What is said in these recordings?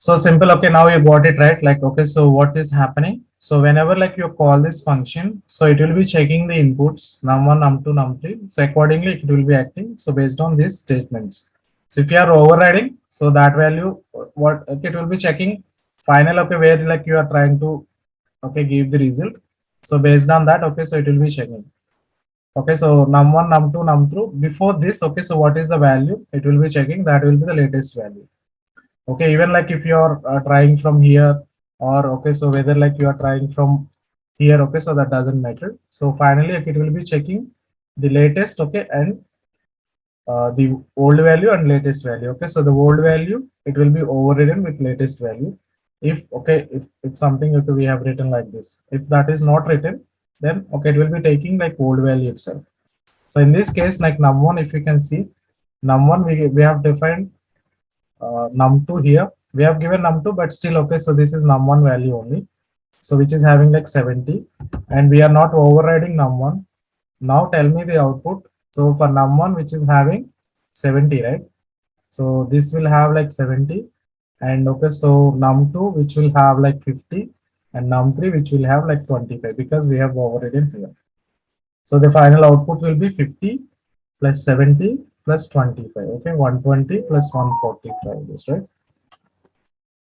So simple. Okay, now you got it right. Like, okay, so what is happening? So whenever like you call this function, so it will be checking the inputs num1, num2, num3. So accordingly, it will be acting. So based on these statements. So if you are overriding, so that value, what okay, it will be checking final. Okay, where like you are trying to okay give the result. So based on that, okay, so it will be checking. Okay, so num1, num2, num3. Before this, okay, so what is the value? It will be checking. That will be the latest value. Okay, even like if you are trying from here, or okay, so whether like you are trying from here, okay, so that doesn't matter. So finally it will be checking the latest, okay, and the old value and latest value. Okay, so the old value, it will be overridden with latest value. If okay, if something, okay, we have written like this, if that is not written, then okay, it will be taking like old value itself. So in this case, like num1, if you can see, num1, we have defined num2 here. We have given num2, but still, okay, so this is num1 value only. So which is having like 70, and we are not overriding num1. Now tell me the output. So for num1, which is having 70, right? So this will have like 70, and okay, so num2, which will have like 50, and num3, which will have like 25, because we have overridden here. So the final output will be 50 plus 70 plus 25. Okay, 120 plus 145 is right.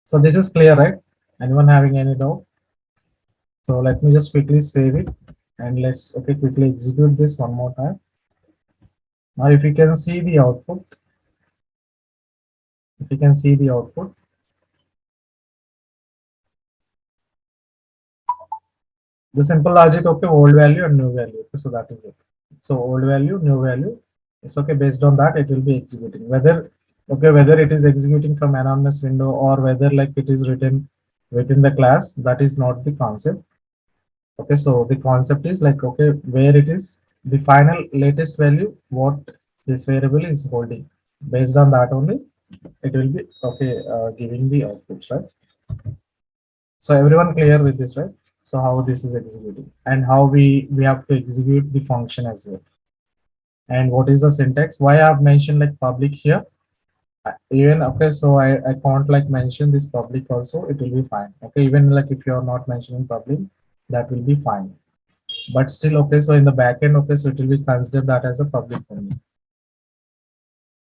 So this is clear, right? Anyone having any doubt? So let me just quickly save it, and let's okay quickly execute this one more time. Now if you can see the output, if you can see the output, the simple logic, okay, old value and new value. Okay, so that is it. So old value, new value. It's okay. Based on that, it will be executing. Whether okay, whether it is executing from anonymous window or whether like it is written within the class, that is not the concept. Okay, so the concept is like okay, where it is the final latest value, what this variable is holding. Based on that only, it will be okay giving the outputs, right? So everyone clear with this, right? So how this is executing and how we have to execute the function as well. And what is the syntax? Why I have mentioned like public here? Even okay, so I can't like mention this public also. It will be fine. Okay, even like if you are not mentioning public, that will be fine. But still okay, so in the backend, okay, so it will be considered that as a public only.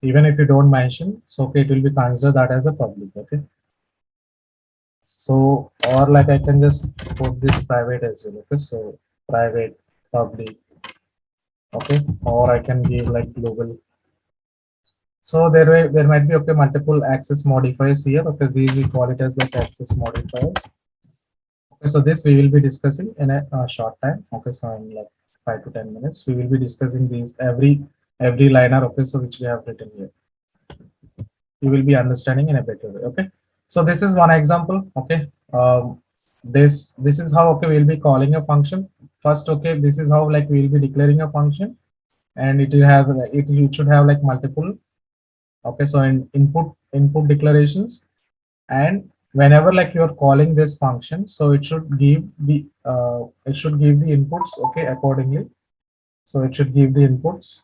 Even if you don't mention, so okay, it will be considered that as a public. Okay. So or like I can just put this private as well. Okay, so private, public, okay, or I can give like global. So there might be okay multiple access modifiers here. Okay, these we call it as like access modifiers. Okay, so this we will be discussing in a short time. Okay, so in like 5 to 10 minutes, we will be discussing these every liner. Okay, so which we have written here, you will be understanding in a better way. Okay, so this is one example. Okay, this is how okay we'll be calling a function first. Okay, this is how like we'll be declaring a function, and it will have it should have like multiple. Okay, so in input declarations, and whenever like you're calling this function, so it should give the inputs, okay, accordingly. So it should give the inputs.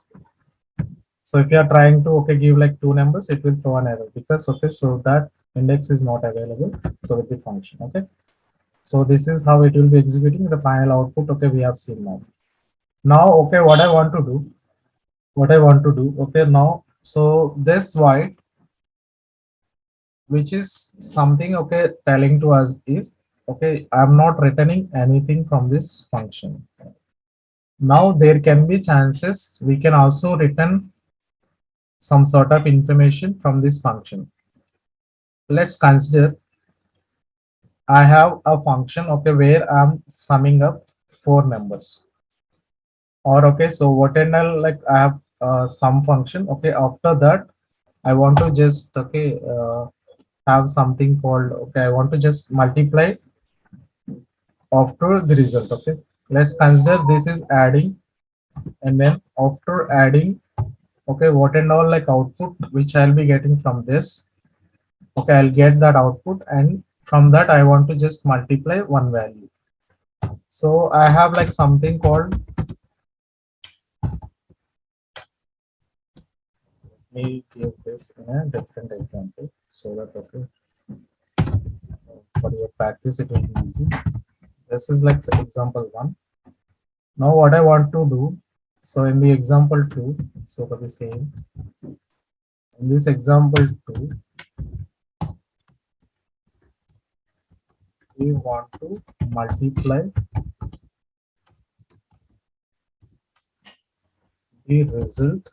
So if you are trying to okay give like two numbers, it will throw an error because okay, so that index is not available. So with the function, okay. So this is how it will be executing the final output. Okay, we have seen now. Now, okay, what I want to do, okay, now, so this void, which is something okay telling to us is okay, I'm not returning anything from this function. Now there can be chances we can also return some sort of information from this function. Let's consider I have a function okay where I'm summing up four numbers. Or okay, so what and I'll like I have some function. Okay, after that I want to just okay have something called okay, I want to just multiply after the result. Okay, let's consider this is adding, and then after adding, okay, what and all like output which I'll be getting from this. Okay, I'll get that output, and from that I want to just multiply one value. So I have like something called, let me give this in a different example so that okay. practice, it will be easy. This is like example one. Now what I want to do, so in the example two, so for the same, in this example two, we want to multiply the result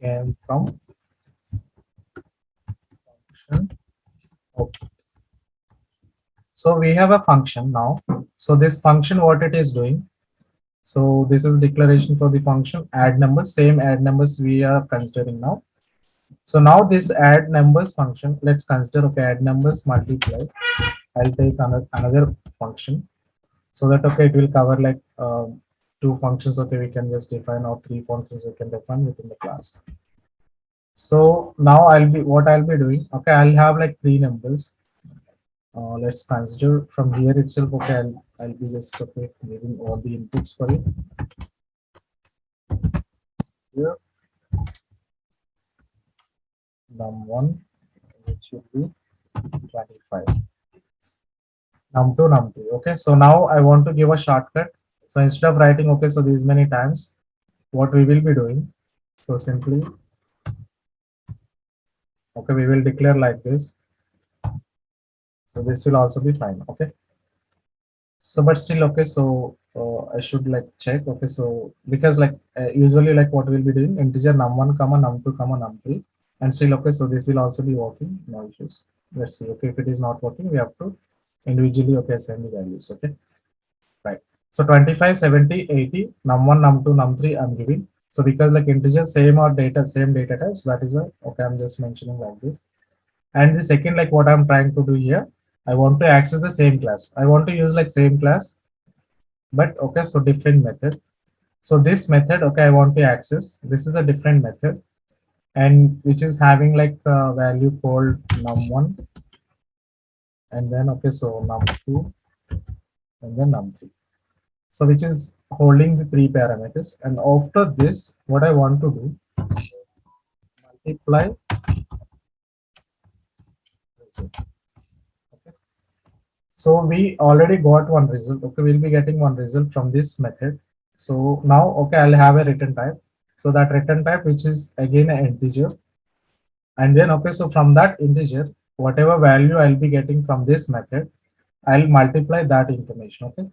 came from function. Okay. So we have a function now. So this function, what it is doing, so this is declaration for the function add numbers, same add numbers we are considering now. So now this add numbers function, let's consider, okay, add numbers multiply. I'll take another function so that, okay, it will cover like two functions, okay, we can just define, or three functions we can define within the class. So now what I'll be doing, okay, I'll have like three numbers. Let's consider from here itself, okay, I'll be just, okay, giving all the inputs for it. Here, num1, which should be 25. Num2, num3. Okay, so now I want to give a shortcut. So instead of writing, okay, so these many times, what we will be doing, so simply, okay, we will declare like this. So this will also be fine. Okay. So, but still, okay, so I should like check. Okay, so because like usually like what we'll be doing, integer num1 comma num2 comma num3, and still, okay, so this will also be working. No issues. Let's see. Okay, if it is not working, we have to individually, okay, send the values. Okay, right. So 25, 70, 80, num1, num2, num3, I'm giving. So because like integer same or data same data types, that is why, okay, I'm just mentioning like this. And the second, like what I'm trying to do here, I want to access the same class. I want to use like same class, but okay, so different method. So this method, okay, I want to access. This is a different method, and which is having like a value called num1, and then okay, so num2, and then num3. So which is holding the three parameters. And after this, what I want to do, multiply. Okay. So we already got one result. Okay, we'll be getting one result from this method. So now, okay, I'll have a return type. So that return type, which is again an integer. And then, okay, so from that integer, whatever value I'll be getting from this method, I'll multiply that information. Okay.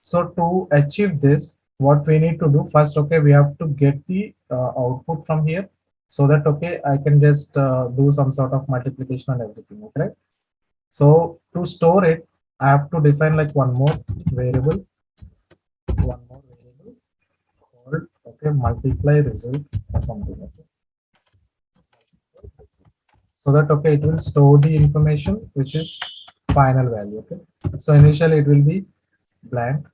So to achieve this, what we need to do first, okay, we have to get the output from here, so that, okay, I can just do some sort of multiplication and everything. Okay. So to store it, I have to define like one more variable called, okay, multiply result or something. Okay. So that, okay, it will store the information which is final value. Okay. So initially it will be blank.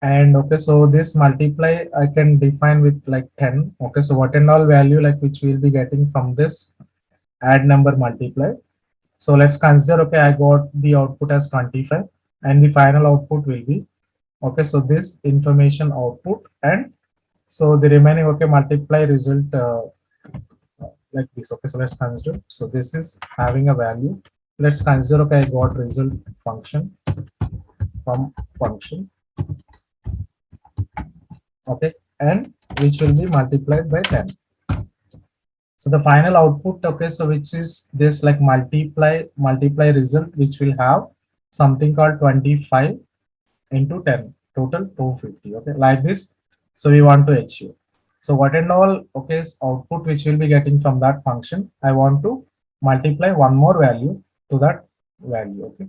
And okay, so this multiply I can define with like 10. Okay, so what and all value like which we'll be getting from this add number multiply. So let's consider, okay, I got the output as 25, and the final output will be, okay, so this information output, and so the remaining, okay, multiply result like this. Okay, so let's consider, so this is having a value. Let's consider, okay, I got result function from function, okay, and which will be multiplied by 10. So the final output, okay, so which is this like multiply result, which will have something called 25 into 10, total 250. Okay, like this. So we want to achieve. So what and all, okay, is output which we'll be getting from that function, I want to multiply one more value to that value. Okay,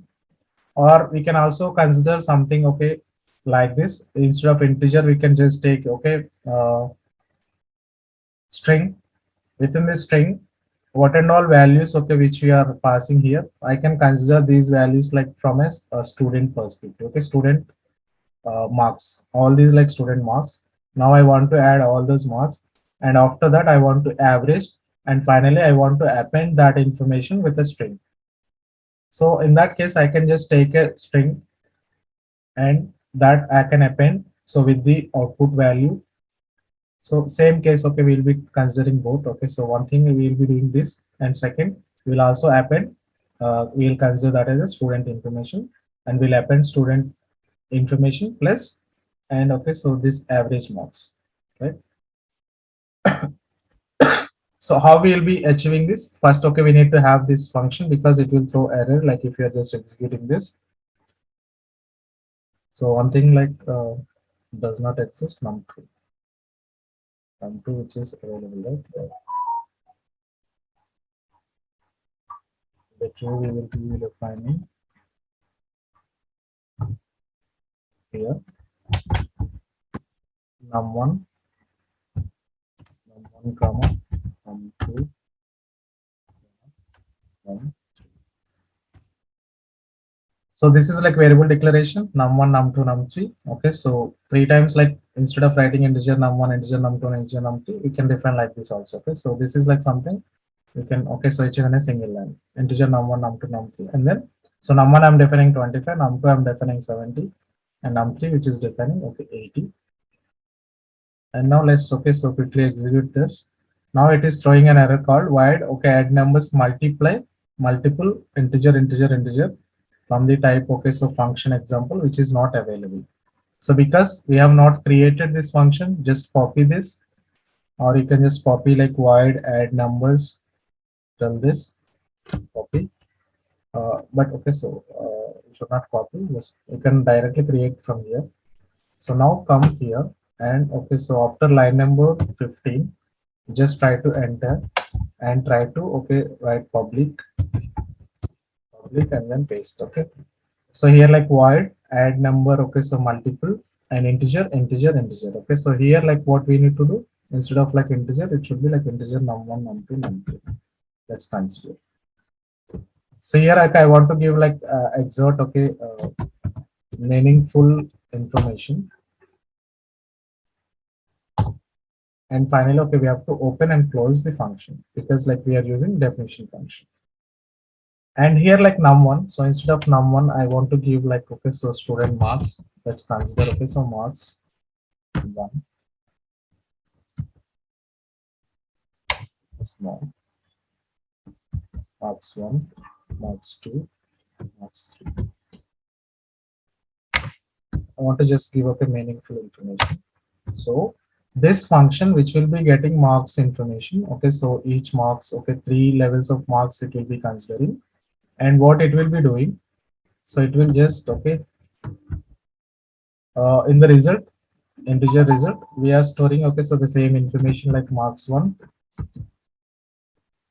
or we can also consider something, okay, like this. Instead of integer, we can just take, okay, string. Within the string, what and all values, okay, which we are passing here, I can consider these values like from a student perspective. Okay, student marks, all these like student marks. Now I want to add all those marks, and after that I want to average, and finally I want to append that information with a string. So in that case, I can just take a string and that I can append, so with the output value. So same case, okay, we'll be considering both. Okay, so one thing we will be doing this, and second we'll also append we'll consider that as a student information, and we'll append student information plus, and okay, so this average marks, right? So how we will be achieving this? First, okay, we need to have this function because it will throw error, like if you are just executing this. So one thing like does not exist num2, which is available, right? The true we will be defining here num1, comma num2, num. So this is like variable declaration num1, num2, num3. Okay, so 3 times, like instead of writing integer num1, integer num2, and integer num3, we can define like this also. Okay, so this is like something we can, okay, so it's in a single line integer num1, num2, num3, and then so num1 I'm defining 25, num2 I'm defining 70, and num3 which is defining okay 80. And now let's, okay, so quickly execute this. Now it is throwing an error called void, okay, add numbers multiply multiple integer from the type, okay, so function example, which is not available. So because we have not created this function, just copy this, or you can just copy like void add numbers, tell this, copy. But okay, so you should not copy, just you can directly create from here. So now come here, and okay, so after line number 15, just try to enter and try to, okay, write public, and then paste. Okay, so here like void add number, okay, so multiple, and integer. Okay, so here like what we need to do, instead of like integer, it should be like integer num1, num2, num3. Let's consider. So here like I want to give like exert, okay, meaningful information. And finally, okay, we have to open and close the function because like we are using definition function. And here like num1, so instead of num1, I want to give like, okay, so student marks. Let's consider, okay, so marks 1, small, marks 1, marks 2, marks 3. I want to just give, okay, meaningful information. So this function which will be getting marks information, okay, so each marks, okay, 3 levels of marks it will be considering. And what it will be doing, so it will just, okay, in the result, integer result, we are storing, okay, so the same information like marks 1,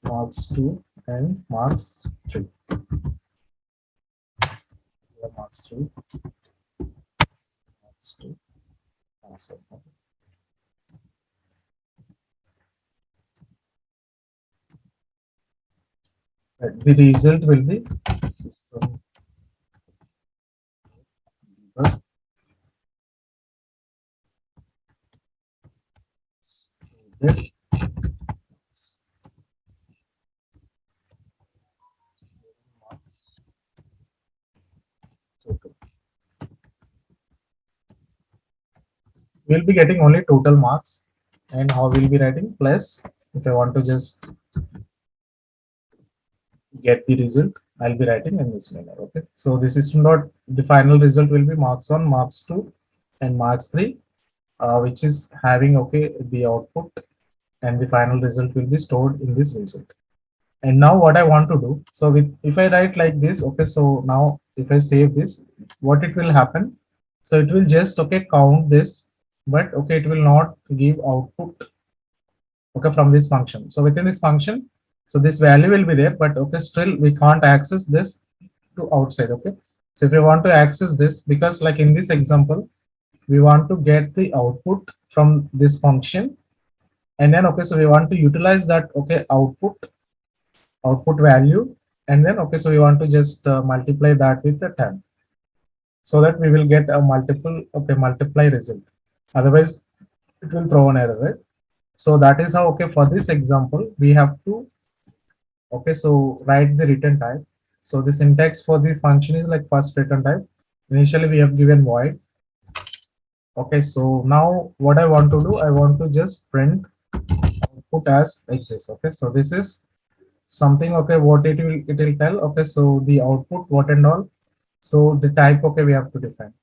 marks 2, and marks 3. Here marks 3, marks 2, marks 1. The result will be system student total. We'll be getting only total marks, and how we'll be writing plus, if I want to just get the result, I'll be writing in this manner. Okay, so this is not the final result will be marks 1, marks 2, and marks 3, which is having, okay, the output, and the final result will be stored in this result. And now what I want to do, so with if I write like this, okay, so now if I save this, what it will happen, so it will just, okay, count this, but okay, it will not give output, okay, from this function. So within this function, so this value will be there, but okay, still we can't access this to outside. Okay, so if we want to access this, because like in this example, we want to get the output from this function, and then okay, so we want to utilize that, okay, output value, and then okay, so we want to just multiply that with the 10, so that we will get a multiply result. Otherwise it will throw an error, right? So that is how, okay, for this example we have to, okay, so write the return type. So the syntax for the function is like first return type. Initially we have given void. Okay, so now what I want to do, I want to just print output as like this. Okay, so this is something, okay, what it will tell, okay, so the output, what and all. So the type, okay, we have to define.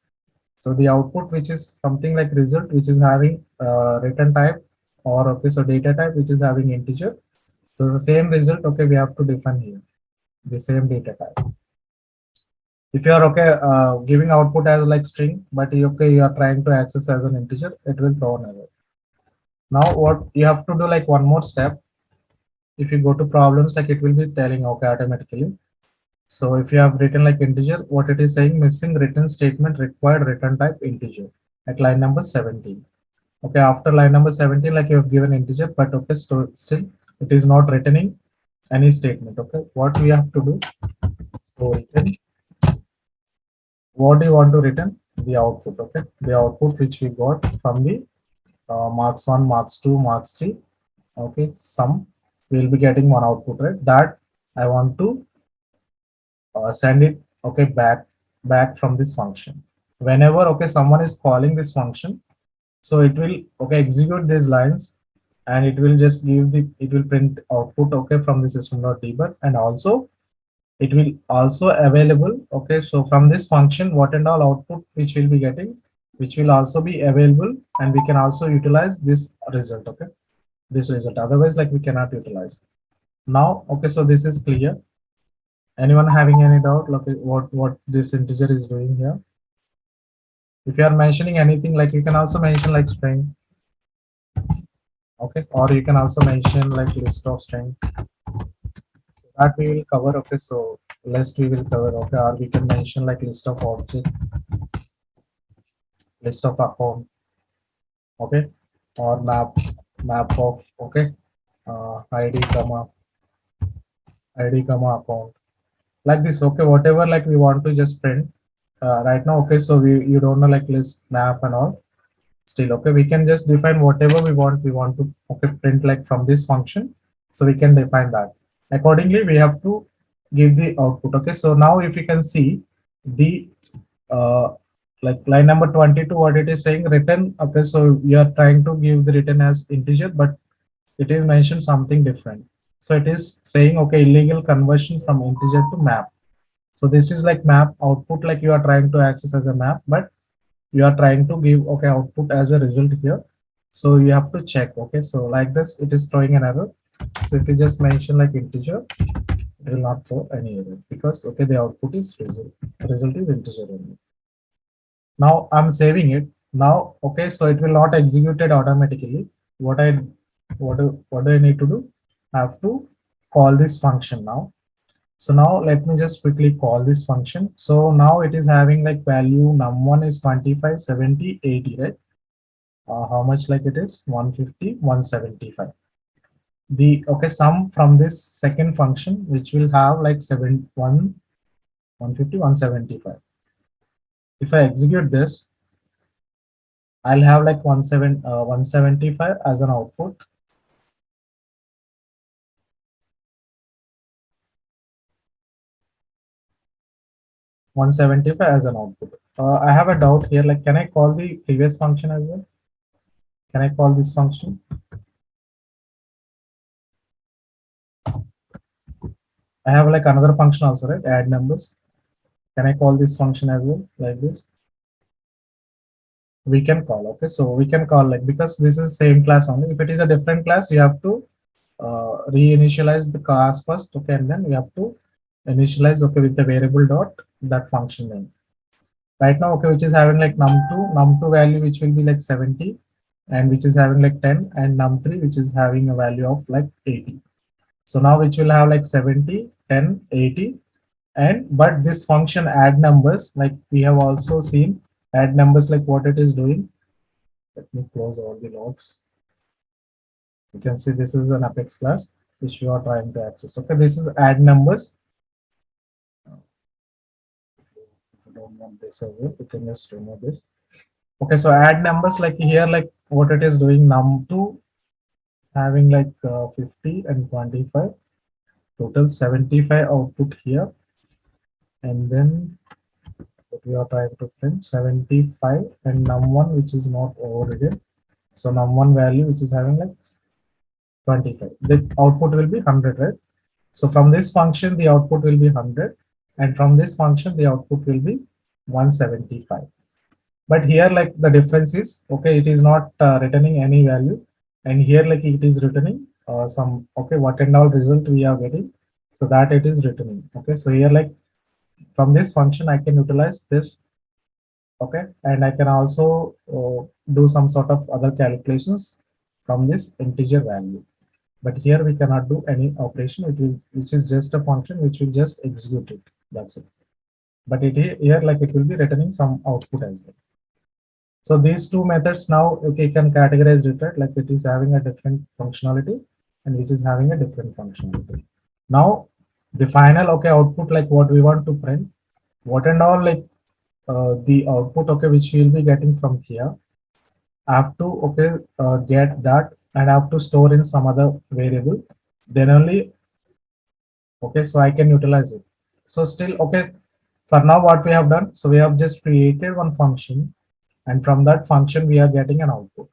So the output, which is something like result, which is having return type, or okay, so data type, which is having integer. So the same result, okay, we have to define here the same data type. If you are okay giving output as like string, but okay, you are trying to access as an integer, it will throw an error. Now what you have to do, like one more step. If you go to problems, like it will be telling, okay, automatically. So if you have written like integer, what it is saying, missing return statement required return type integer at line number 17. Okay, after line number 17, like you have given integer, but okay, so still it is not returning any statement. Okay, what we have to do? So return, what do you want to return? The output. Okay, the output which we got from the marks 1, marks 2, marks 3. Okay, sum, we will be getting one output, right? That I want to send it, okay, back from this function. Whenever, okay, someone is calling this function, so it will, okay, execute these lines, and it will just give the, it will print output, okay, from the system.debug. And also it will also available, okay, so from this function, what and all output which will be getting, which will also be available, and we can also utilize this result. Okay, this result, otherwise like we cannot utilize. Now, okay, so this is clear. Anyone having any doubt, like what this integer is doing here? If you are mentioning anything, like you can also mention like string, okay, or you can also mention like list of string, that we will cover. Okay, so list we will cover. Okay, or we can mention like list of object, list of account, okay, or map of, okay, id comma account, like this. Okay, whatever like we want to just print right now. Okay, so we, you don't know like list, map and all. Still, okay, we can just define whatever we want to, okay, print like from this function. So we can define that accordingly. We have to give the output. Okay, so now if you can see the uh, like line number 22, what it is saying, return. Okay, so you are trying to give the return as integer, but it is mentioned something different. So it is saying, okay, illegal conversion from integer to map. So this is like map output, like you are trying to access as a map, but you are trying to give, okay, output as a result here. So you have to check. Okay, so like this, it is throwing an error. So if you just mention like integer, it will not throw any error, because okay, the output is result is integer only. Now I'm saving it now. Okay, so it will not execute it automatically. What do I need to do? I have to call this function now. So now let me just quickly call this function. So now it is having like value num1 is 25, 70, 80, right? How much like it is 150, 175. The, okay, sum from this second function, which will have like 150, 175. If I execute this, I'll have like 175 as an output. (175) as an output. I have a doubt here. Like, can I call the previous function as well? Can I call this function? I have like another function also, right? Add numbers. Can I call this function as well, like this? We can call. Okay, so we can call, like, because this is same class only. If it is a different class, you have to reinitialize the class first. Okay, and then we have to initialize, okay, with the variable dot that function name. Right now, okay, which is having like num2 value, which will be like 70, and which is having like 10, and num3, which is having a value of like 80. So now which will have like 70, 10, 80, and but this function add numbers, like we have also seen add numbers, like what it is doing. Let me close all the logs. You can see this is an Apex class which you are trying to access. Okay, this is add numbers. If you don't want this as well, you can just remove this. Okay, so add numbers, like here, like what it is doing, num2 having like 50 and 25, total 75 output here, and then what we are trying to print 75, and num1 which is not overridden. So num1 value which is having like 25. The output will be 100, right? So from this function, the output will be 100, and from this function, the output will be 175. But here, like the difference is, okay, it is not returning any value, and here, like it is returning some, okay, what and all result we are getting, so that it is returning. Okay, so here, like from this function, I can utilize this, okay, and I can also do some sort of other calculations from this integer value. But here we cannot do any operation, which is just a function which will just execute it. That's it. But here, like it will be returning some output as well. So these two methods now, okay, you can categorize it, right? Like it is having a different functionality and which is having a different functionality. Now the final, okay, output, like what we want to print, what and all, like the output, okay, which we will be getting from here. I have to, okay, get that, and I have to store in some other variable. Then only, okay, so I can utilize it. So still, okay, for now what we have done, so we have just created one function, and from that function we are getting an output.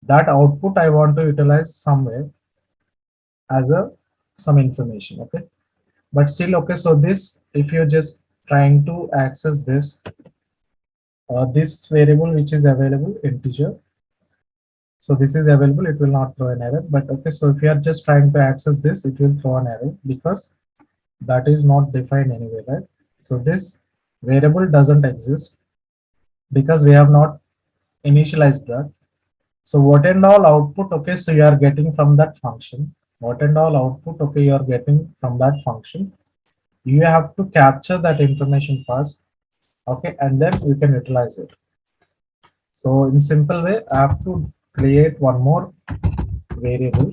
That output I want to utilize somewhere as a some information, okay. But still, okay, so this, if you're just trying to access this, this variable which is available, integer, so this is available, it will not throw an error. But okay, so if you are just trying to access this, it will throw an error because that is not defined anywhere, right? So this variable doesn't exist because we have not initialized that. So what and all output, okay, so you are getting from that function, what and all output, okay, you are getting from that function, you have to capture that information first, okay, and then you can utilize it. So in simple way, I have to create one more variable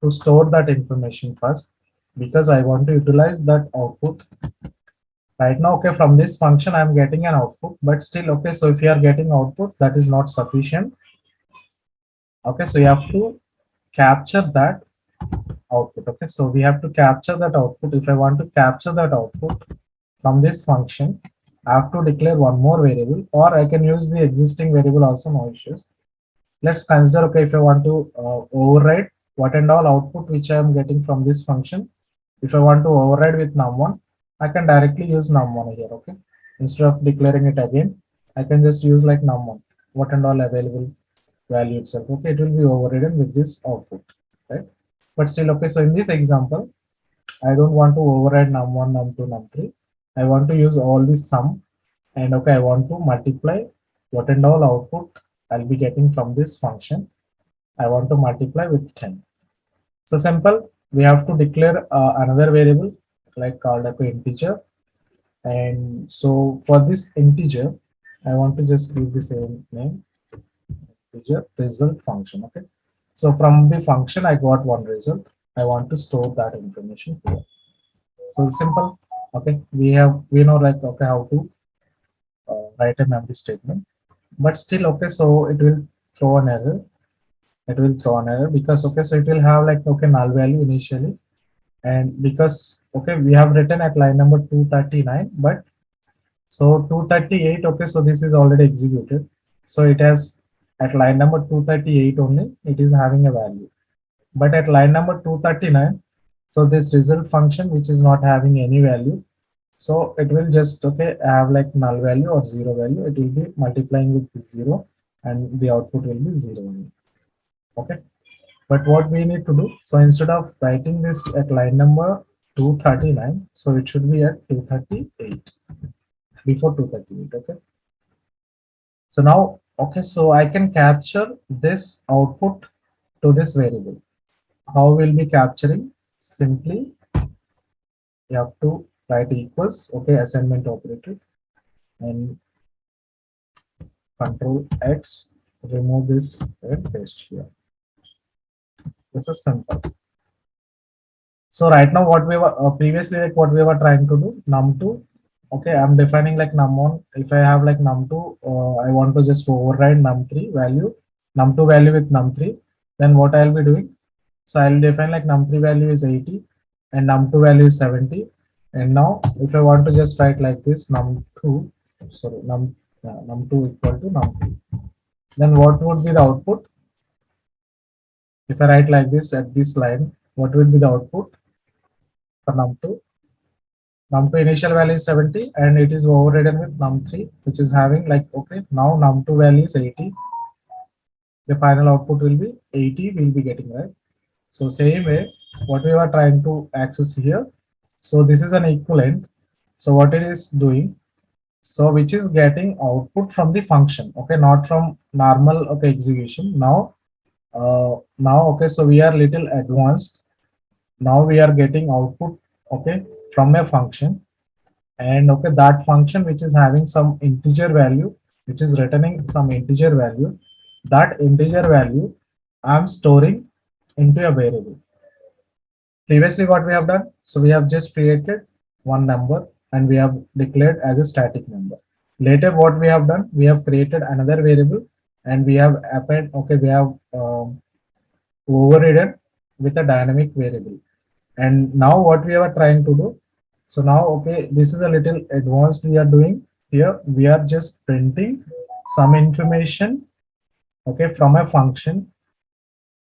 to store that information first because I want to utilize that output. Right now, okay, from this function I'm getting an output, but still, okay, so if you are getting output, that is not sufficient. Okay, so you have to capture that output. Okay, so we have to capture that output. If I want to capture that output from this function, I have to declare one more variable, or I can use the existing variable also, no issues. Let's consider, okay, if I want to override what and all output which I am getting from this function, if I want to override with num1, I can directly use num1 here, okay. Instead of declaring it again, I can just use like num1, what and all available value itself, okay, it will be overridden with this output, right? But still, okay, so in this example, I don't want to override num1, num2, num3. I want to use all this sum, and okay, I want to multiply what and all output I'll be getting from this function. I want to multiply with 10. So simple, we have to declare another variable like called as integer. And so for this integer, I want to just give the same name, integer result function. Okay. So from the function, I got one result. I want to store that information here. So simple. Okay. We know like, okay, how to write a memory statement, but still, okay, so it will throw an error. It will throw an error because, okay, so it will have like, okay, null value initially, and because, okay, we have written at line number 239, but so 238, okay, so this is already executed, so it has at line number 238 only it is having a value, but at line number 239, so this result function which is not having any value, so it will just, okay, have like null value or zero value. It will be multiplying with this zero, and the output will be zero only. Okay. But what we need to do, so instead of writing this at line number 239, so it should be at 238, before 238, okay? So now, okay, so I can capture this output to this variable. How will be capturing? Simply, you have to write equals, okay, assignment operator, and control X, remove this and paste here. This is simple. So right now, what we were previously, like what we were trying to do, num2. Okay, I'm defining like num1. If I have like num2, I want to just override num3 value, num2 value with num3. Then what I'll be doing? So I'll define like num3 value is 80 and num2 value is 70. And now, if I want to just write like this, num2, sorry, num2 equal to num3. Then what would be the output? If I write like this at this line, what will be the output? for num2. Num2 initial value is 70 and it is overridden with num3, which is having like, okay, now num2 value is 80. The final output will be 80, we'll be getting, right? So same way, what we are trying to access here. So this is an equivalent. So what it is doing, so which is getting output from the function, okay, not from normal, okay, execution. Now, okay, so we are little advanced. Now we are getting output, okay, from a function, and okay, that function which is having some integer value, which is returning some integer value, that integer value I'm storing into a variable. Previously what we have done, so we have just created one number and we have declared as a static number. Later what we have done, we have created another variable and we have append, okay, we have overridden with a dynamic variable. And now what we are trying to do, so now, okay, this is a little advanced we are doing here. We are just printing some information, okay, from a function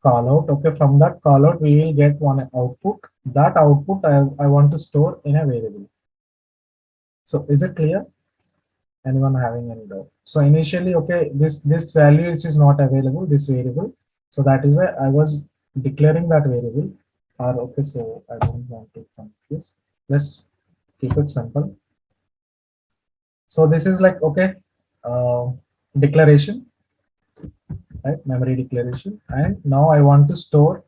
call out. Okay, from that call out we will get one output. That output I want to store in a variable. So is it clear? Anyone having any doubt? So initially, okay, this value is not available, this variable. So that is why I was declaring that variable. Or okay, so I don't want to confuse. Let's keep it simple. So this is like, okay, declaration, right? Memory declaration. And now I want to store,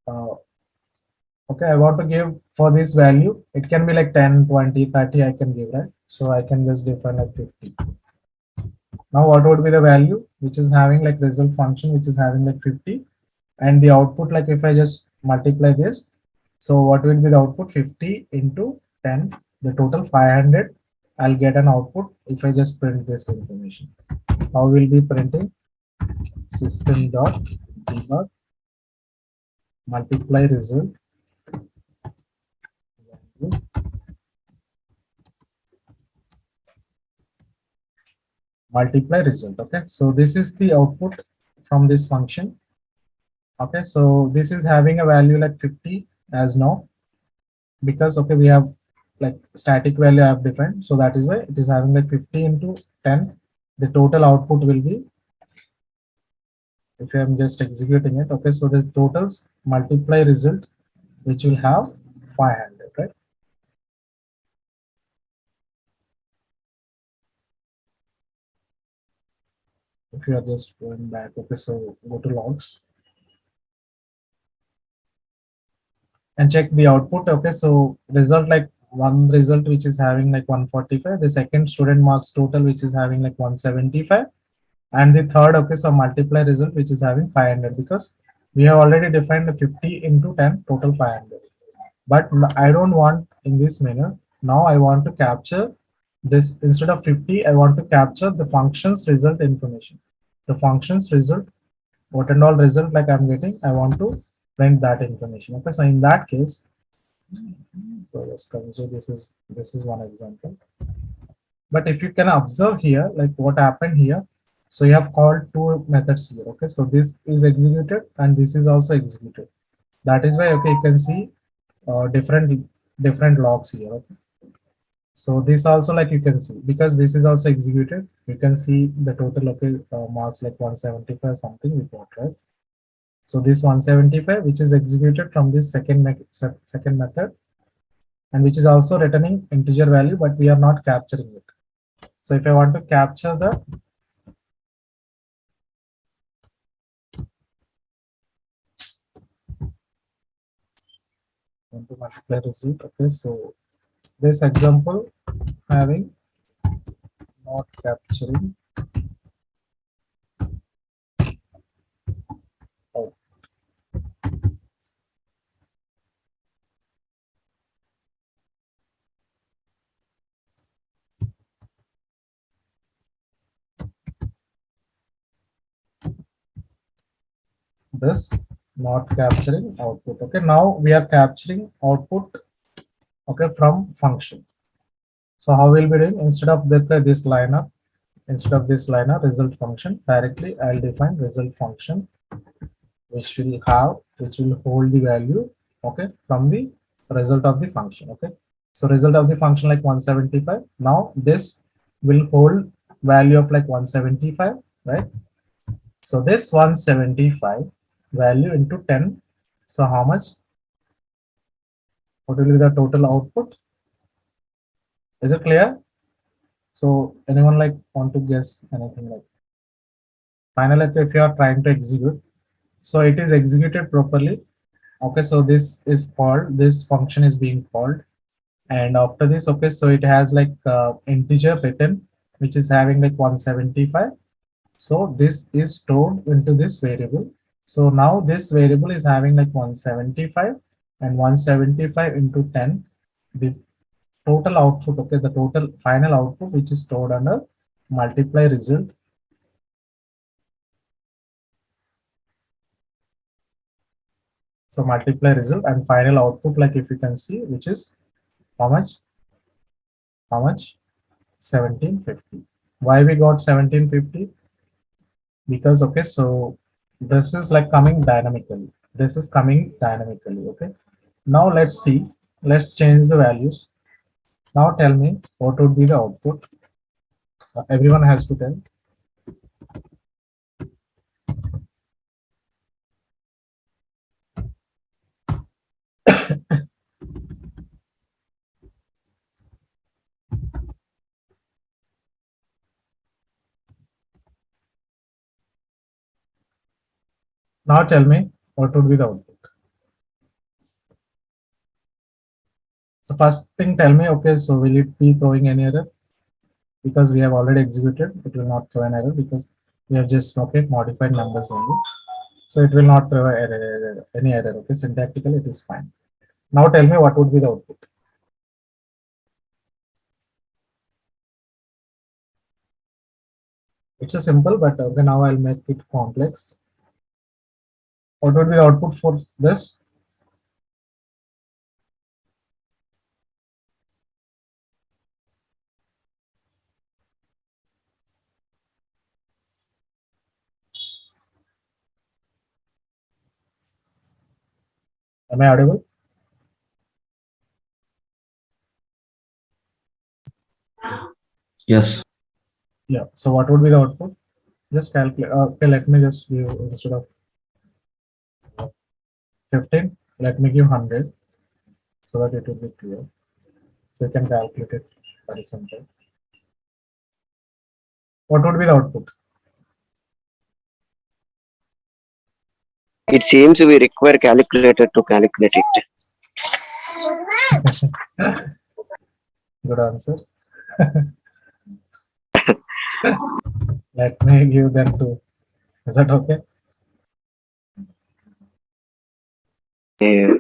okay, I want to give for this value. It can be like 10, 20, 30 I can give, right? So I can just define like 50. Now what would be the value which is having like result function, which is having like 50, and the output, like if I just multiply this, so what will be the output? 50 into 10, the total 500. I'll get an output if I just print this information. How will be printing? System dot debug multiply result multiply result. Okay, so this is the output from this function. Okay, so this is having a value like 50 as now, because okay, we have like static value I have defined, so that is why it is having like 50 into 10. The total output will be, if I am just executing it, okay, so the totals multiply result which will have 500, right? If you are just going back, okay, so go to logs and check the output. Okay, so result, like one result which is having like 145, the second student marks total which is having like 175, and the third, okay, so multiply result which is having 500, because we have already defined the 50 into 10 total 500. But I don't want in this manner. Now I want to capture this, instead of 50 I want to capture the function's result information, the function's result, what and all result like I'm getting, I want to print that information. Okay, so in that case, so let's consider this is one example. But if you can observe here, like what happened here, so you have called two methods here. Okay, so this is executed and this is also executed. That is why, okay, you can see different logs here. Okay, so this also, like you can see, because this is also executed, you can see the total, okay, marks like 175 something we got, right? So this 175 which is executed from this second method, and which is also returning integer value, but we are not capturing it. So if I want to capture the multiply result, okay, so this example having not capturing out. This not capturing output. Okay, now we are capturing output, okay, from function. So how we'll be doing, instead of this liner, result function, directly I'll define result function which will hold the value, okay, from the result of the function. Okay, so result of the function like 175. Now this will hold value of like 175, right? So this 175 value into 10. So how much? What will be the total output? Is it clear? So anyone like want to guess anything like? Finally, if you are trying to execute, so it is executed properly. Okay, so this is called, this function is being called, and after this, okay, so it has like integer written, which is having like 175. So this is stored into this variable. So now this variable is having like 175 and 175 into 10, the total output, okay, the total final output, which is stored under multiply result. So multiply result and final output, like if you can see, which is how much? How much? 1750. Why we got 1750? Because, okay, so this is like coming dynamically. This is coming dynamically, okay. Now let's see. Let's change the values. Now tell me what would be the output. Everyone has to tell. Now tell me what would be the output. So first thing, tell me, okay, so will it be throwing any error? Because we have already executed, it will not throw an error because we have just, okay, modified numbers only. So it will not throw any error, okay, syntactically it is fine. Now tell me what would be the output. It's a simple, but okay, now I'll make it complex. What would be the output for this? Am I audible? Yes. Yeah. So what would be the output? Just calculate. Okay, let me just give instead of 15, let me give 100 so that it will be clear. So you can calculate it very simple. What would be the output? It seems we require calculator to calculate it. Good answer. Let me give them to. Is that okay? Yeah.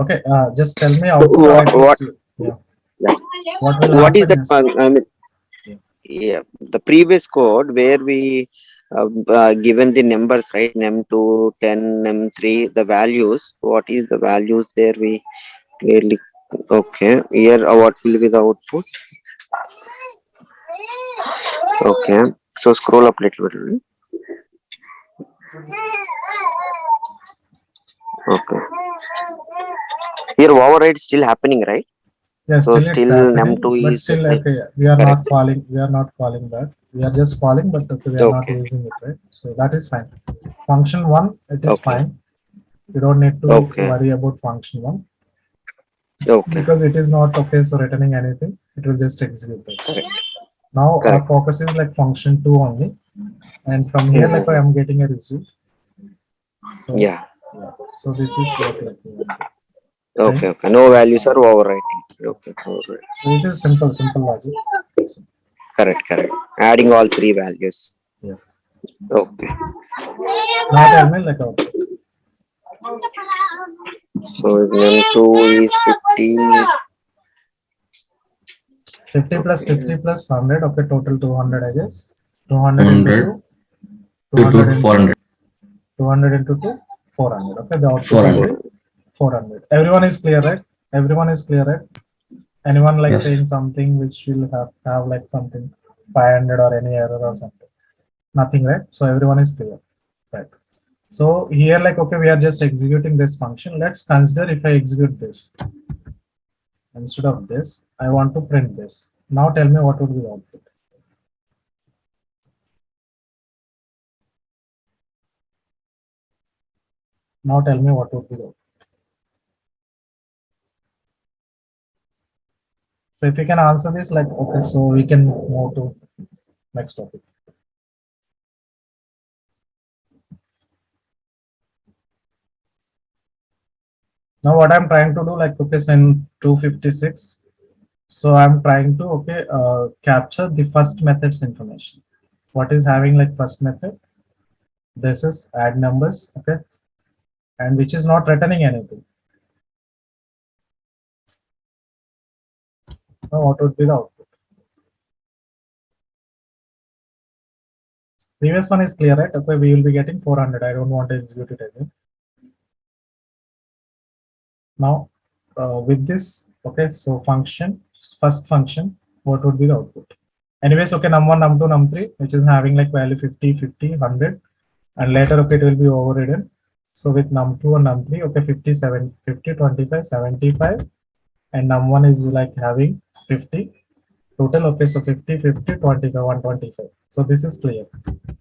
Okay. Just tell me So output, or at least yeah. yeah. What will What is happen that? is I mean, yeah. yeah, the previous code where we given the numbers, right? Num2, 10, num3, the values. What is the values there? We clearly okay. Here, what will be the output? Okay. So scroll up little bit. Okay. Here override still happening, right? Yeah, So still it's still happening, num2 but is the still same. okay. We are Correct. not calling. We are not calling that. We are just calling, but okay, we are not Okay. using it, right? So that is fine. Function one, it is Okay. fine. You don't need to Okay. worry about function one Okay. because it is not okay. So returning anything, it will just execute it. Correct. Now our Correct. focus is like function two only, and from here like I Mm-hmm. am getting a result. So Yeah. yeah, so this is what like we want to Okay. print. Okay. No And values are overwriting. Okay. Alright. so it is simple logic. Correct. Correct. Adding all three values. Yes. Okay. Now tell me like output. So num2 is 50. 50 plus Okay. 50 plus 100, okay, total 200, I guess. 200 into 100 2, to 200 into 400. 200 into 2, 400. Okay, the output will 400. be 400. Everyone is clear, right? Everyone is clear, right? Anyone like Yes. saying something which will have like something 500 or any error or something? Nothing, right? So everyone is clear, right? So here, like, okay, we are just executing this function. Let's consider if I execute this. Instead of this, I want to print this. Now tell me what would be the output. Now tell me what would be the output. So if you can answer this, like, okay, so we can move to next topic. Now what I'm trying to do, like, okay, so in 256, so I'm trying to, okay, capture the first method's information. What is having like first method? This is add numbers, okay, and which is not returning anything. Now what would be the output? Previous one is clear, right? Okay, we will be getting 400. I don't want to execute it again. Now, with this, okay, so function, first function, what would be the output? Anyways, okay, num1, num2, num3, which is having like value 50, 50, 100, and later, okay, it will be overridden. So with num2 and num3, okay, 57, 50, 25, 75, and num1 is like having 50 total. Okay, so 50, 50, 25, 125. So this is clear.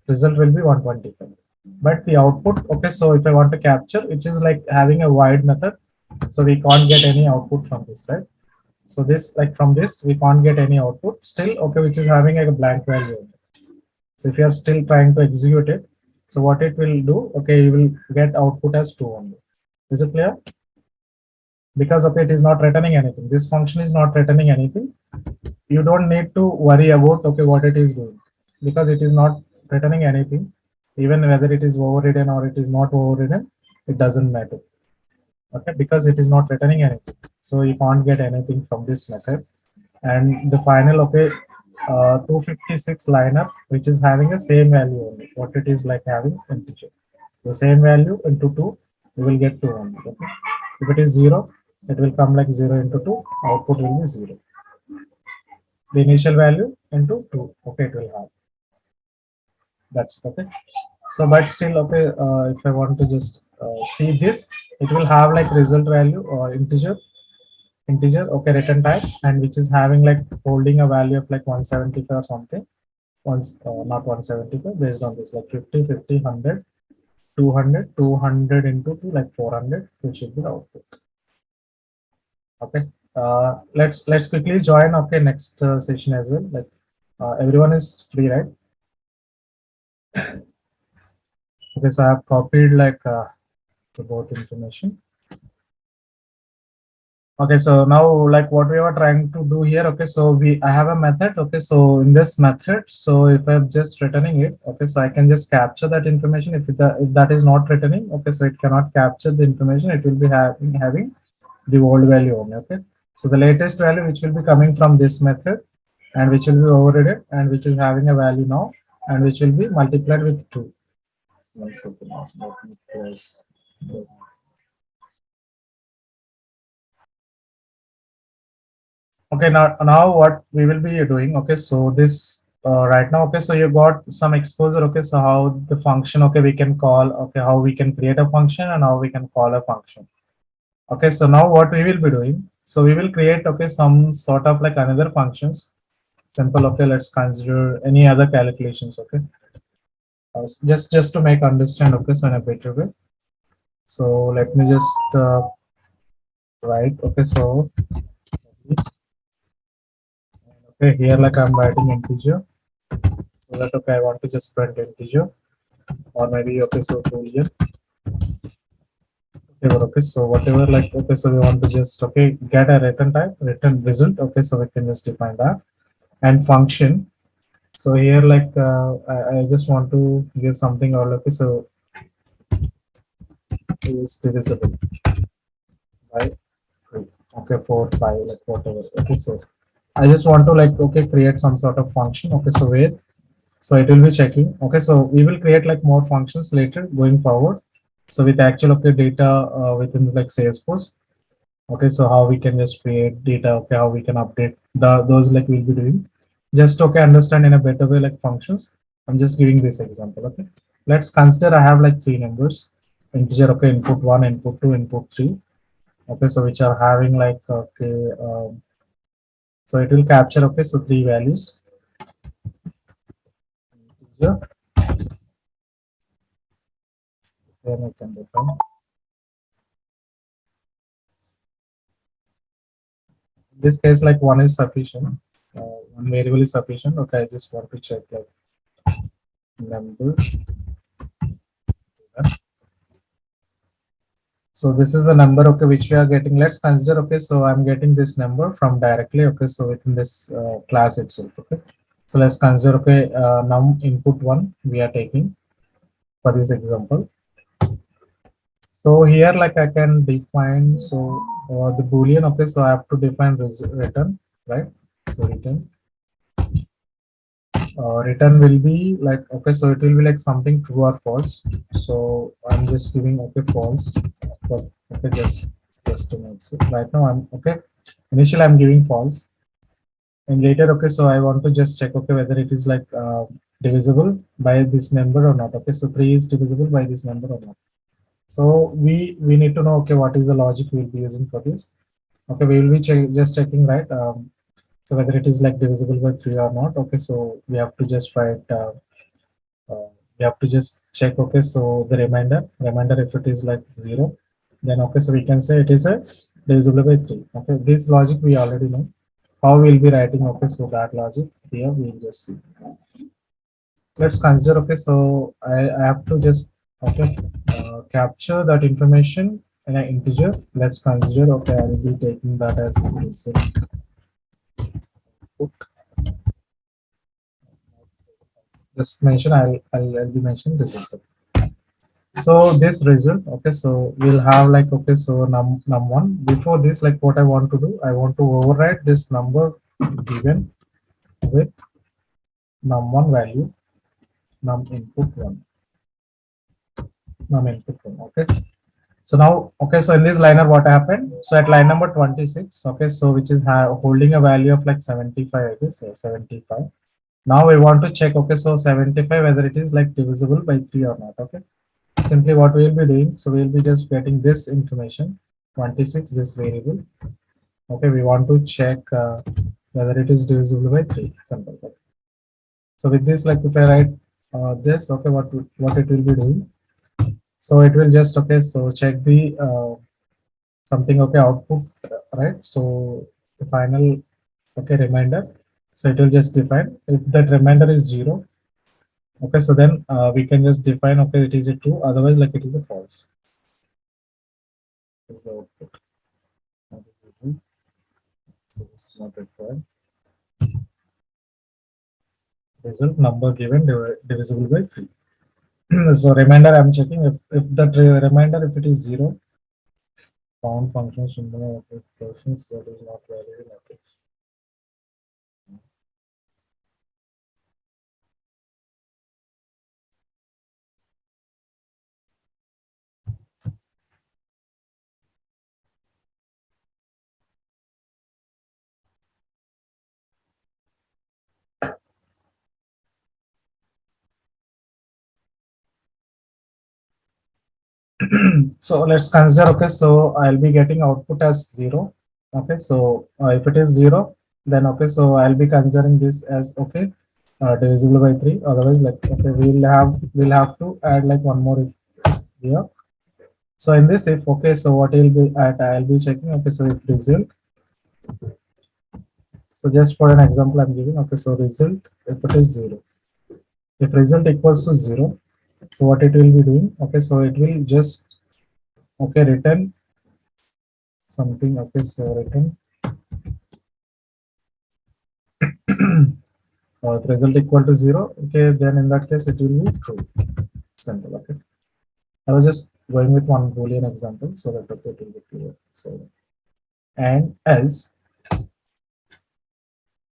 Result will be 125. But the output, okay, so if I want to capture, which is like having a void method, so we can't get any output from this, right? So this, like from this, we can't get any output still, okay, which is having like a blank value. So if you are still trying to execute it, so what it will do, okay, you will get output as 2 only. Is it clear? Because okay, it is not returning anything. This function is not returning anything. You don't need to worry about okay what it is doing, because it is not returning anything. Even whether it is overridden or it is not overridden, it doesn't matter. Okay, because it is not returning anything, so you can't get anything from this method. And the final, okay, 256 lineup, which is having the same value only, what it is like having integer, the same value into 2, you will get 2 only. Okay, if it is 0, it will come like 0 into 2, output will be 0. The initial value into 2, okay, it will have. That's okay. So but still, okay, if I want to just see this, it will have like result value or integer, okay, return type, and which is having like holding a value of like 175 or something. Once not 175, based on this, like 50, 50, 100, 200, 200 into 2, like 400, which should be the output. Okay, let's quickly join, okay, next session as well. Like everyone is free, right? Okay, so I have copied like the both information. Okay, so now like what we were trying to do here, okay, so I have a method, okay, so in this method, so if I'm just returning it, okay, so I can just capture that information. If that is not returning, okay, so it cannot capture the information, it will be having the old value only. Okay, so the latest value which will be coming from this method, and which will be overridden, and which is having a value now, and which will be multiplied with 2. 1 second, let me press. Okay, now what we will be doing, okay, so this right now, okay, so you got some exposure, okay, so how the function, okay, we can call, okay, how we can create a function and how we can call a function. Okay, so now what we will be doing, so we will create, okay, some sort of like another functions. Simple, okay, let's consider any other calculations, okay. Just to make understand, okay, so in a better way. So let me just write, okay, so okay, here like I'm writing integer, so that okay, I want to just print integer, or maybe okay, so boolean, whatever. Okay, so whatever, like okay, so we want to just okay get a return type, return result, okay, so we can just define that. And function, so here like I just want to give something, or okay, so is divisible by 3, okay, 4, 5, like whatever. Okay, so I just want to like okay create some sort of function, okay, so wait, so it will be checking, okay, so we will create like more functions later going forward, so with actual okay data within like Salesforce. Okay, so how we can just create data, okay, how we can update those, like we'll be doing. Just okay, understand in a better way like functions. I'm just giving this example. Okay, let's consider I have like three numbers, integer, okay, input one, input two, input three. Okay, so which are having like okay, so it will capture, okay, so three values. Integer, same I can define. In this case, like one is sufficient, one variable is sufficient. Okay, I just want to check like number. So this is the number, okay, which we are getting. Let's consider, okay, so I'm getting this number from directly, okay, so within this class itself, okay. So let's consider, okay, num input one we are taking for this example. So here, like I can define, so the boolean, okay, so I have to define return, right? So return will be like, okay, so it will be like something true or false. So I'm just giving, okay, false, but okay, just to make it right now I'm okay. Initially I'm giving false, and later, okay, so I want to just check, okay, whether it is like divisible by this number or not. Okay, so 3 is divisible by this number or not. So we need to know, okay, what is the logic we'll be using for this. Okay, we will be just checking, right? So whether it is like divisible by 3 or not. Okay, so we have to just write uh, we have to just check, okay, so the remainder if it is like 0, then okay, so we can say it is a divisible by 3. Okay, this logic we already know how we'll be writing. Okay, so that logic here we'll just see. Let's consider, okay, so I have to just okay capture that information in an integer. Let's consider, okay, I will be taking that as result. Just mention, I'll be mentioning result. So this result, okay, so we'll have like, okay, so num1. Before this, like what I want to do, I want to override this number given with num1 value, num input one, num input one. Okay. So now, okay, so in this liner, what happened? So at line number 26, okay, so which is holding a value of like 75, I guess, yeah, 75. Now we want to check, okay, so 75 whether it is like divisible by 3 or not. Okay. Simply what we'll be doing, so we'll be just getting this information, 26, this variable. Okay, we want to check whether it is divisible by 3. Simple. Okay. So with this, like if I write this, okay, what it will be doing? So it will just, okay, so check the something, okay, output, right? So the final, okay, remainder. So it will just define if that remainder is 0. Okay, so then we can just define, okay, it is a true, otherwise like it is a false. This is the output. So this is not required. Result number given divisible by 3. So remainder I'm checking if that remainder if it is 0, found function similar of persons that is not valid in matrix. So let's consider, okay, so I'll be getting output as 0. Okay, so if it is 0, then okay, so I'll be considering this as okay, divisible by 3. Otherwise, like okay, we'll have to add like one more if here. So in this, if okay, so what will be at, I'll be checking, okay, so if result. So just for an example I'm giving, okay, so result if it is 0, if result equals to 0, so what it will be doing, okay, so it will just okay return something. Okay, so return result equal to 0. Okay, then in that case it will be true. Simple. Okay, I was just going with one boolean example so that okay, it will be clear. So and else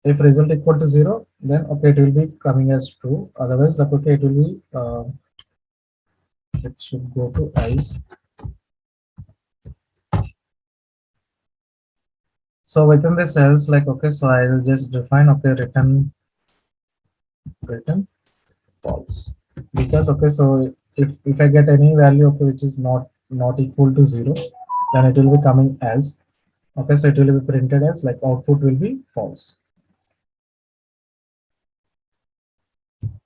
if result equal to 0, then okay, it will be coming as true. Otherwise, like okay, it will be it should go to else. So within this else, like, okay, so I will just define, okay, return false, because, okay, so if I get any value, okay, which is not equal to 0, then it will be coming else. Okay, so it will be printed as like output will be false.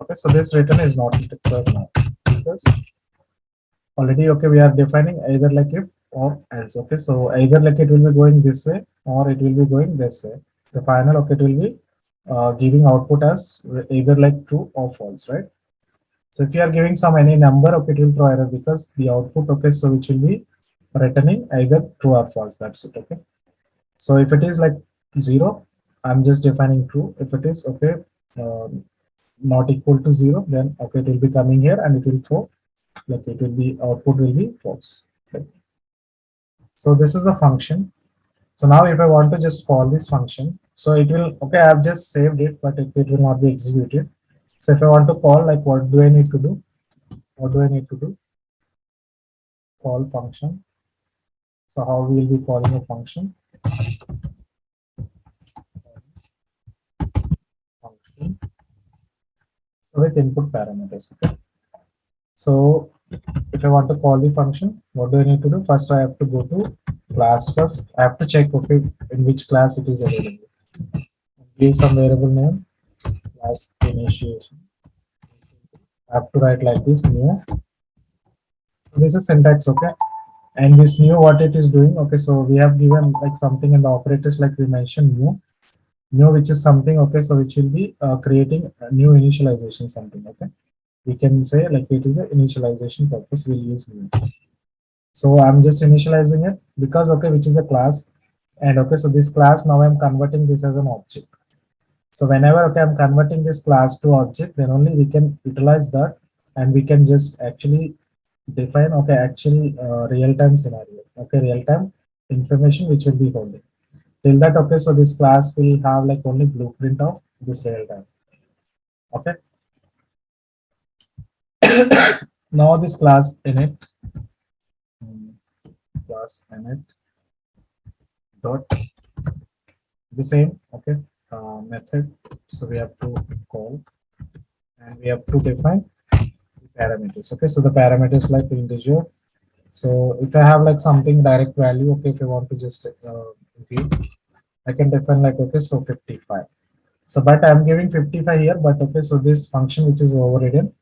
Okay, so this return is not required now, because already, okay, we are defining either like if or else. Okay, so either like it will be going this way or it will be going this way. The final, okay, it will be giving output as either like true or false, right? So if you are giving some any number, okay, it will throw error, because the output, okay, so which will be returning either true or false. That's it. Okay, so if it is like 0, I'm just defining true. If it is, okay, not equal to 0, then, okay, it will be coming here and it will throw, like, it will be output will be false. Okay. So this is a function. So now if I want to just call this function, so it will, okay, I've just saved it, but it will not be executed. So if I want to call, like, what do I need to do? What do I need to do? Call function. So how we will be calling a function? Function. So with input parameters. Okay. So if I want to call the function, what do I need to do? First, I have to go to class first. I have to check, okay, in which class it is available. Give some variable name, class initiation. I have to write like this, new. So this is syntax, okay. And this new, what it is doing, okay, so we have given like something in the operators, like we mentioned new, which is something, okay, so which will be creating a new initialization something, okay. We can say like it is a initialization purpose, we'll use new. So I'm just initializing it because, okay, which is a class, and, okay, so this class, now I'm converting this as an object. So whenever, okay, I'm converting this class to object, then only we can utilize that, and we can just actually define, okay, actually real-time scenario, okay, real-time information which will be holding. Till that, okay, so this class will have like only blueprint of this real-time. Okay. Now this class init, class init dot the same, okay, method. So we have to call, and we have to define parameters. Okay, so the parameters like integer. So if I have like something direct value, okay, if I want to just give, I can define like, okay, so 55. So but I'm giving 55 here, but, okay, so this function which is overridden,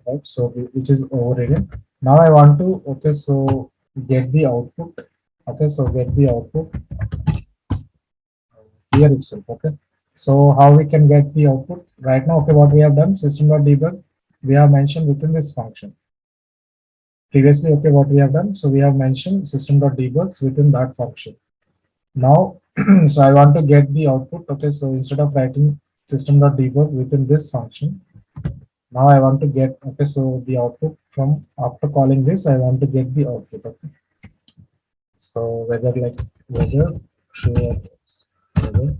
right? So which is overridden. Now I want to, okay, so get the output. Okay, so get the output here itself. Okay, so how we can get the output right now? Okay, what we have done, system.debug, we have mentioned within this function. Previously, okay, what we have done, so we have mentioned system.debugs within that function. Now, so I want to get the output. Okay, so instead of writing system.debug within this function, now I want to get, okay, so the output from after calling this, I want to get the output. Okay, so whether like whether show whether.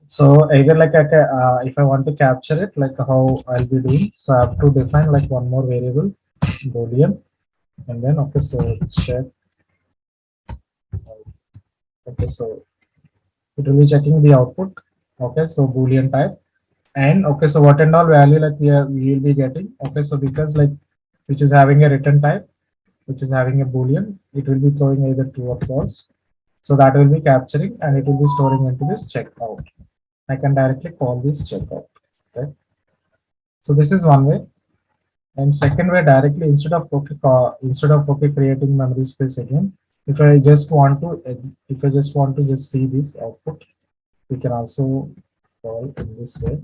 So either like if I want to capture it, like how I'll be doing, so I have to define like one more variable, boolean, and then, okay, so check. Okay, so it will be checking the output. Okay, so boolean type, and, okay, so what and all value like we will be getting. Okay, so because like which is having a return type, which is having a boolean, it will be throwing either true or false. So that will be capturing, and it will be storing into this checkout. I can directly call this checkout. Okay, so this is one way. And second way, directly instead of, okay, creating memory space again, if I just want to just see this output, we can also call in this way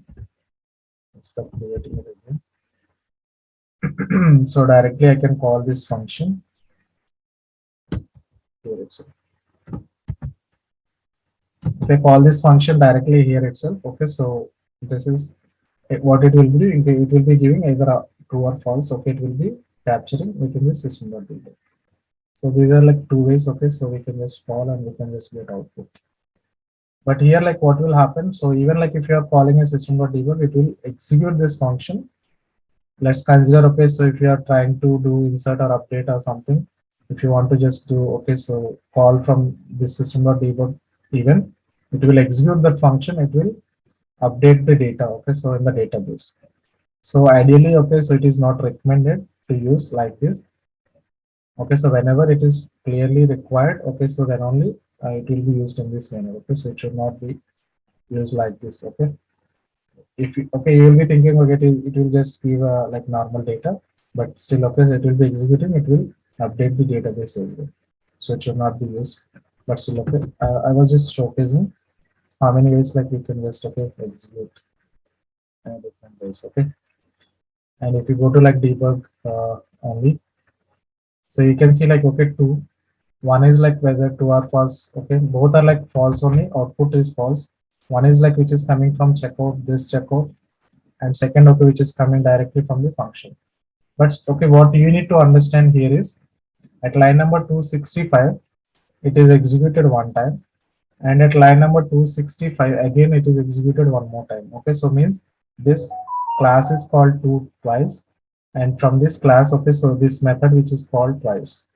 instead of creating it again. So directly I can call this function here itself. If I call this function directly here itself, okay, so this is what it will be doing. It will be giving either a true or false. Okay, it will be capturing within the system.debug. So these are like two ways. Okay, so we can just call and we can just get output. But here, like what will happen? So even like if you are calling a system.debug, it will execute this function. Let's consider, okay, so if you are trying to do insert or update or something, if you want to just do, okay, so call from this system.debug event, it will execute that function, it will update the data, okay, so in the database. So ideally, okay, so it is not recommended to use like this. Okay, so whenever it is clearly required, okay, so then only it will be used in this manner. Okay, so it should not be used like this. Okay, if you, okay, you will be thinking, okay, it will just give like normal data, but still, okay, so it will be executing, it will update the database as well. So it should not be used, but still, okay. I was just showcasing how many ways like we can just, okay, execute different ways. Okay, and if you go to like debug only, so you can see like, okay, two. One is like whether two are false. Okay, both are like false only. Output is false. One is like which is coming from checkout, this checkout, and second, okay, which is coming directly from the function. But okay, what you need to understand here is at line number 265, it is executed one time, and at line number 265 again it is executed one more time. Okay, so means this class is called two twice, and from this class, okay, so this method which is called twice.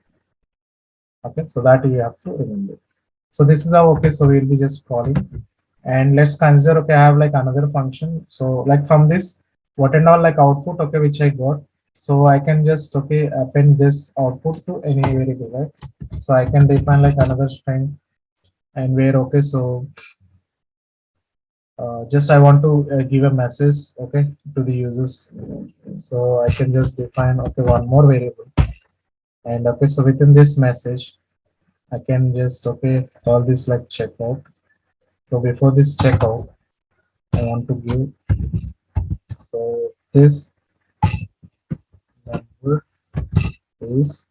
Okay, so that you have to remember. So this is how, okay, so we'll be just calling, and let's consider, okay, I have like another function. So like from this what and all like output, okay, which I got, so I can just, okay, append this output to any variable, right? So I can define like another string, and where, okay, so just I want to give a message, okay, to the users. So I can just define, okay, one more variable, and okay, so within this message I can just, okay, call this like checkout. So before this checkout, I want to give, so this number is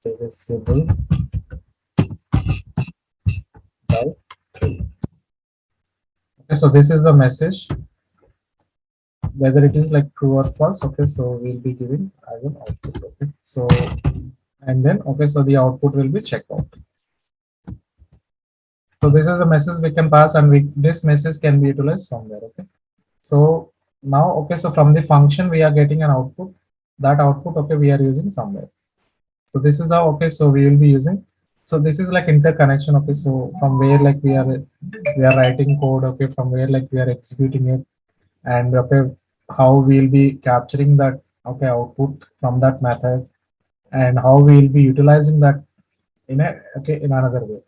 divisible by 3. Okay, so this is the message, whether it is like true or false. Okay, so we'll be giving as an output. Okay, so and then, okay, so the output will be checkout. So this is the message we can pass, and this message can be utilized somewhere. Okay, so now, okay, so from the function we are getting an output. That output, okay, we are using somewhere. So this is how, okay, so we will be using. So this is like interconnection. Okay, so from where like we are writing code. Okay, from where like we are executing it, and okay, how we'll be capturing that, okay, output from that method, and how we'll be utilizing that in a, okay, in another way,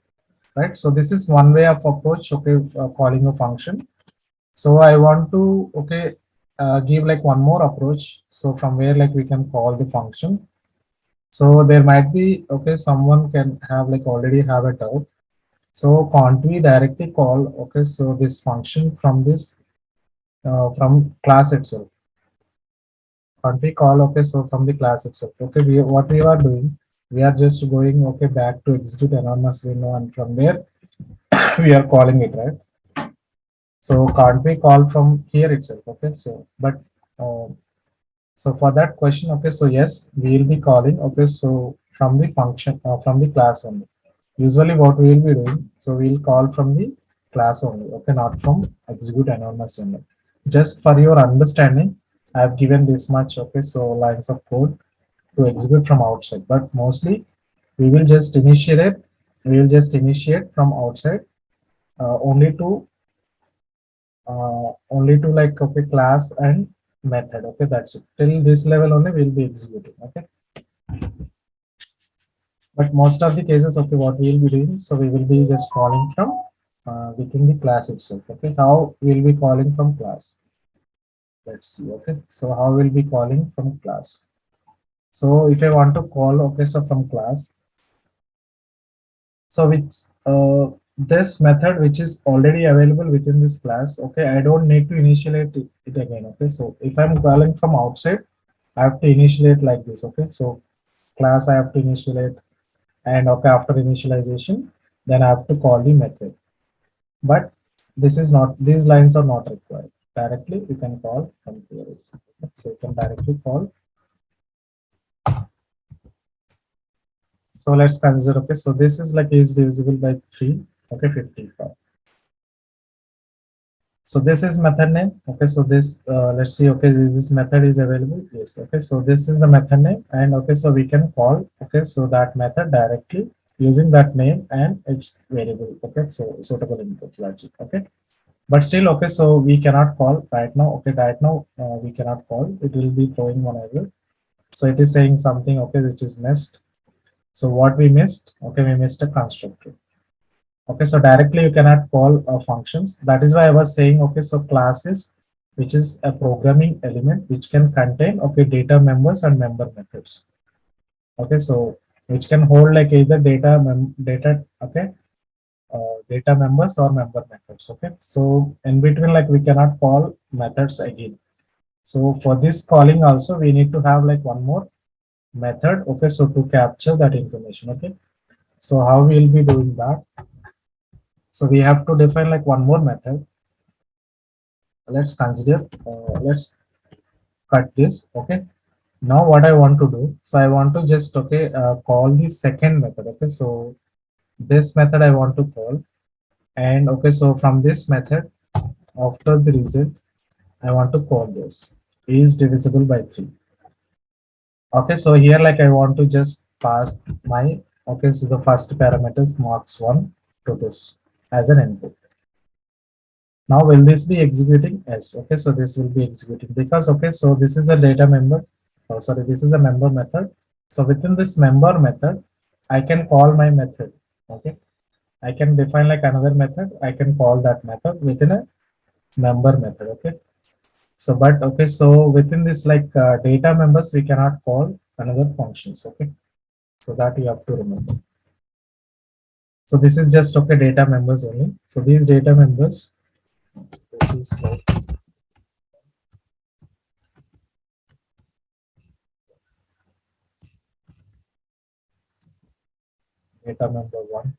right? So this is one way of approach, okay, calling a function. So I want to, okay, give like one more approach. So from where like we can call the function. So there might be, okay, someone can have like already have a doubt. So can't we directly call, okay, so this function from this from class itself? Can't we call, okay, so from the class itself? Okay, we what we are doing, we are just going, okay, back to execute anonymous window, and from there we are calling it, right? So can't we call from here itself? Okay, so but uh, so for that question, okay, so yes, we will be calling, okay, so from the function from the class only. Usually what we will be doing, so we will call from the class only, okay, not from execute anonymous window. Just for your understanding, I have given this much, okay, so lines of code to execute from outside, but mostly we will just initiate, from outside only to like, okay, class and method. Okay, that's it. Till this level only we'll be executing. Okay, but most of the cases, okay, what we will be doing, so we will be just calling from within the class itself. Okay, how we'll be calling from class? Let's see. Okay, so how we'll be calling from class? So if I want to call, okay, so from class, so which this method which is already available within this class, okay, I don't need to initiate it again. Okay, so if I'm calling from outside, I have to initiate like this. Okay, so class I have to initiate, and okay, after initialization, then I have to call the method. But this is not, these lines are not required. Directly you can call from here. So you can directly call. So let's consider, okay, so this is like is divisible by 3. Okay, 55. So this is method name. Okay, so this let's see. Okay, this method is available. Yes. Okay, so this is the method name, and okay, so we can call. Okay, so that method directly using that name and its variable. Okay, so suitable inputs. That's it. Okay, but still okay. So we cannot call right now. Okay, right now we cannot call. It will be throwing one error. So it is saying something. Okay, which is missed. So what we missed? Okay, we missed a constructor. Okay, so directly you cannot call functions. That is why I was saying, okay, so classes, which is a programming element which can contain, okay, data members and member methods. Okay, so which can hold like either okay, data members or member methods. Okay, so in between, like we cannot call methods again. So for this calling also, we need to have like one more method. Okay, so to capture that information. Okay, so how we will be doing that? So we have to define like one more method. Let's consider, let's cut this. Okay, now what I want to do, so I want to just okay call the second method. Okay, so this method I want to call, and okay, so from this method after the result I want to call this is divisible by 3. Okay, so here like I want to just pass my, okay, so the first parameter is marks 1 to this as an input. Now will this be executing? Yes. Okay, so this will be executing because okay, so this is a data member. Oh, sorry, this is a member method. So within this member method, I can call my method. Okay, I can define like another method. I can call that method within a member method. Okay, so but okay, so within this like data members, we cannot call another functions. Okay, so that you have to remember. So this is just okay data members only. So these data members, this is like data member 1.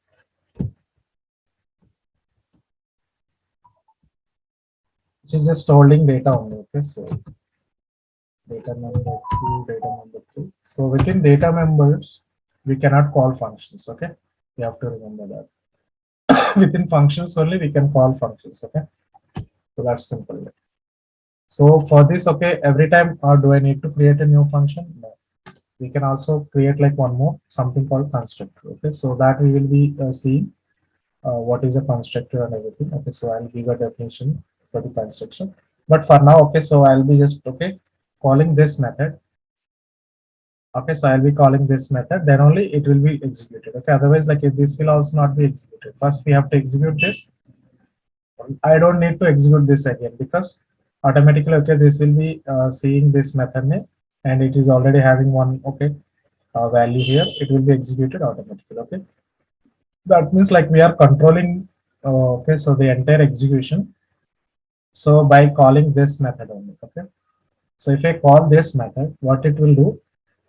Which is just holding data only. Okay, so data number 2, data number 3. So within data members, we cannot call functions. Okay, you have to remember that. Within functions only, we can call functions. Okay, so that's simple. So for this, okay, every time, do I need to create a new function? No. We can also create like one more, something called constructor. Okay, so that we will be seeing what is a constructor and everything. Okay, so I'll give a definition for the construction. But for now, okay, so I'll be just okay calling this method. Okay, so I'll be calling this method, then only it will be executed. Okay, otherwise, like if this will also not be executed. First, we have to execute this. I don't need to execute this again because automatically, okay, this will be seeing this method name and it is already having one okay value here. It will be executed automatically. Okay, that means like we are controlling. Okay, so the entire execution. So by calling this method only. Okay, so if I call this method, what it will do?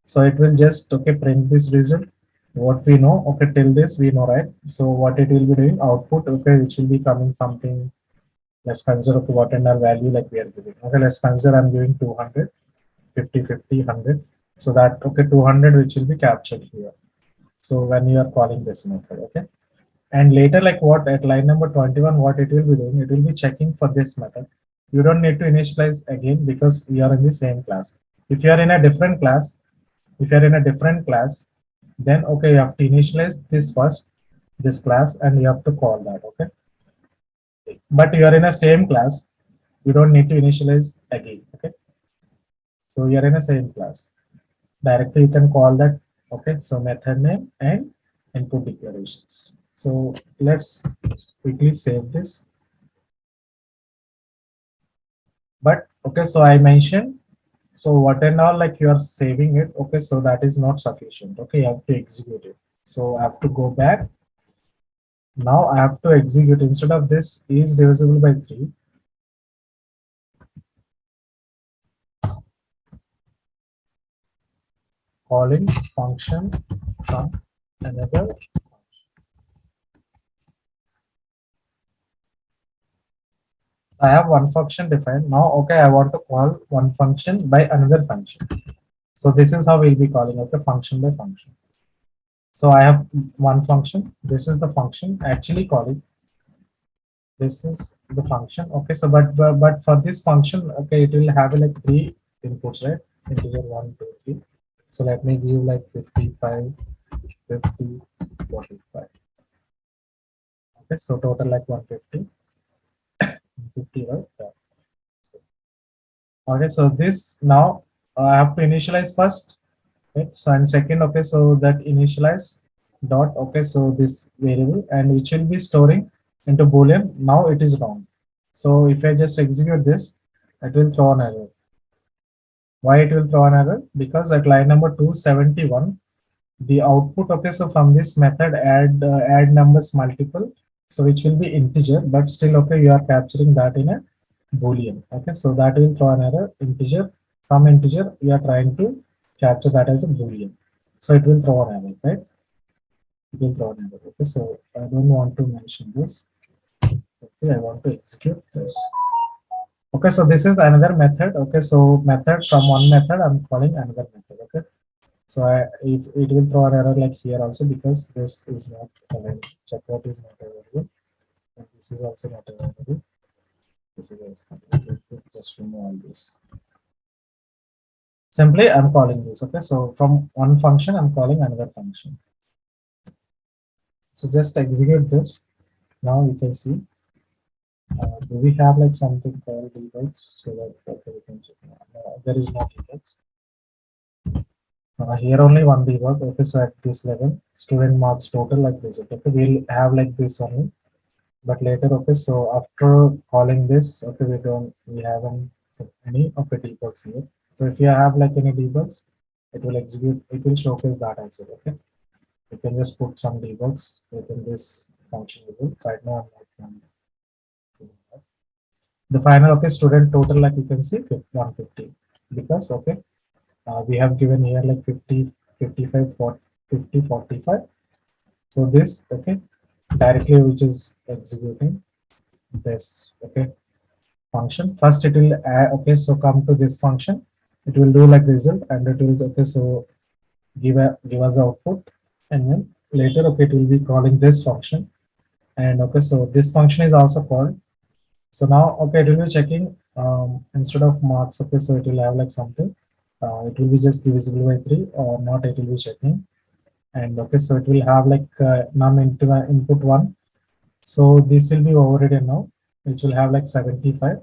So it will just okay print this result. What we know, okay, till this we know, right? So what it will be doing, output, okay, which will be coming something. Let's consider okay, what in our value like we are giving. Okay, let's consider I'm giving 200, 50, 50, 100. So that okay 200 which will be captured here. So when you are calling this method, okay. And later, like what at line number 21, what it will be doing, it will be checking for this method. You don't need to initialize again because we are in the same class. If you are in a different class, if you are in a different class, then okay, you have to initialize this first, this class, and you have to call that. Okay, but you are in a same class, you don't need to initialize again. Okay, so you are in a same class. Directly you can call that. Okay, so method name and input declarations. So let's quickly save this. But okay, so I mentioned, so what and all like you are saving it. Okay, so that is not sufficient. Okay, you have to execute it. So I have to go back. Now I have to execute instead of this is divisible by 3. Calling function from another. I have one function defined. Now, okay, I want to call one function by another function. So this is how we'll be calling, okay, function by function. So I have one function. This is the function actually calling. This is the function. Okay, so but for this function, okay, it will have like three inputs, right? Integer 1, 2, 3. So let me give like 55, 50, 45. Okay, so total like 150, 50, right? Yeah. Okay, so this now I have to initialize first. Okay, so and second, okay, so that initialize dot, okay, so this variable and which will be storing into boolean. Now it is wrong. So if I just execute this, it will throw an error. Why it will throw an error? Because at line number 271, the output, okay, so from this method add numbers multiple, so which will be integer, but still, okay, you are capturing that in a boolean. Okay, so that will throw an error. Integer, from integer we are trying to capture that as a boolean, so it will throw an error, right? It will throw an error. Okay, so I don't want to mention this. Okay, I want to execute this. Okay, so this is another method. Okay, so method, from one method I'm calling another method. Okay, so it will throw an error like here also, because this is not available. Checkout is not available, and this is also not available. This is also not available. Just remove all this. Simply I'm calling this. Okay, so from one function I'm calling another function. So just execute this. Now you can see, do we have like something called debugs, so that okay, we can check. There is no debugs. Here only one debug. Okay, so at this level, student marks total like this. Okay, we'll have like this only. But later, okay, so after calling this, okay, we haven't put any of the debugs here. So if you have like any debugs, it will execute, it will showcase that as well. Okay, you can just put some debugs within this function as well. Right now, I'm not doing that. The final, okay, student total, like you can see 150, because okay, we have given here like 50, 55, 40, 50, 45. So this, okay, directly which is executing this, okay, function. First it will add, okay, so come to this function, it will do like result, and it will, okay, so give us output, and then later, okay, it will be calling this function, and okay, so this function is also called. So now, okay, it will be checking, instead of marks, okay, so it will have like something, it will be just divisible by 3 or not, it will be checking. And okay, so it will have like num into input 1. So this will be overridden now, which will have like 75.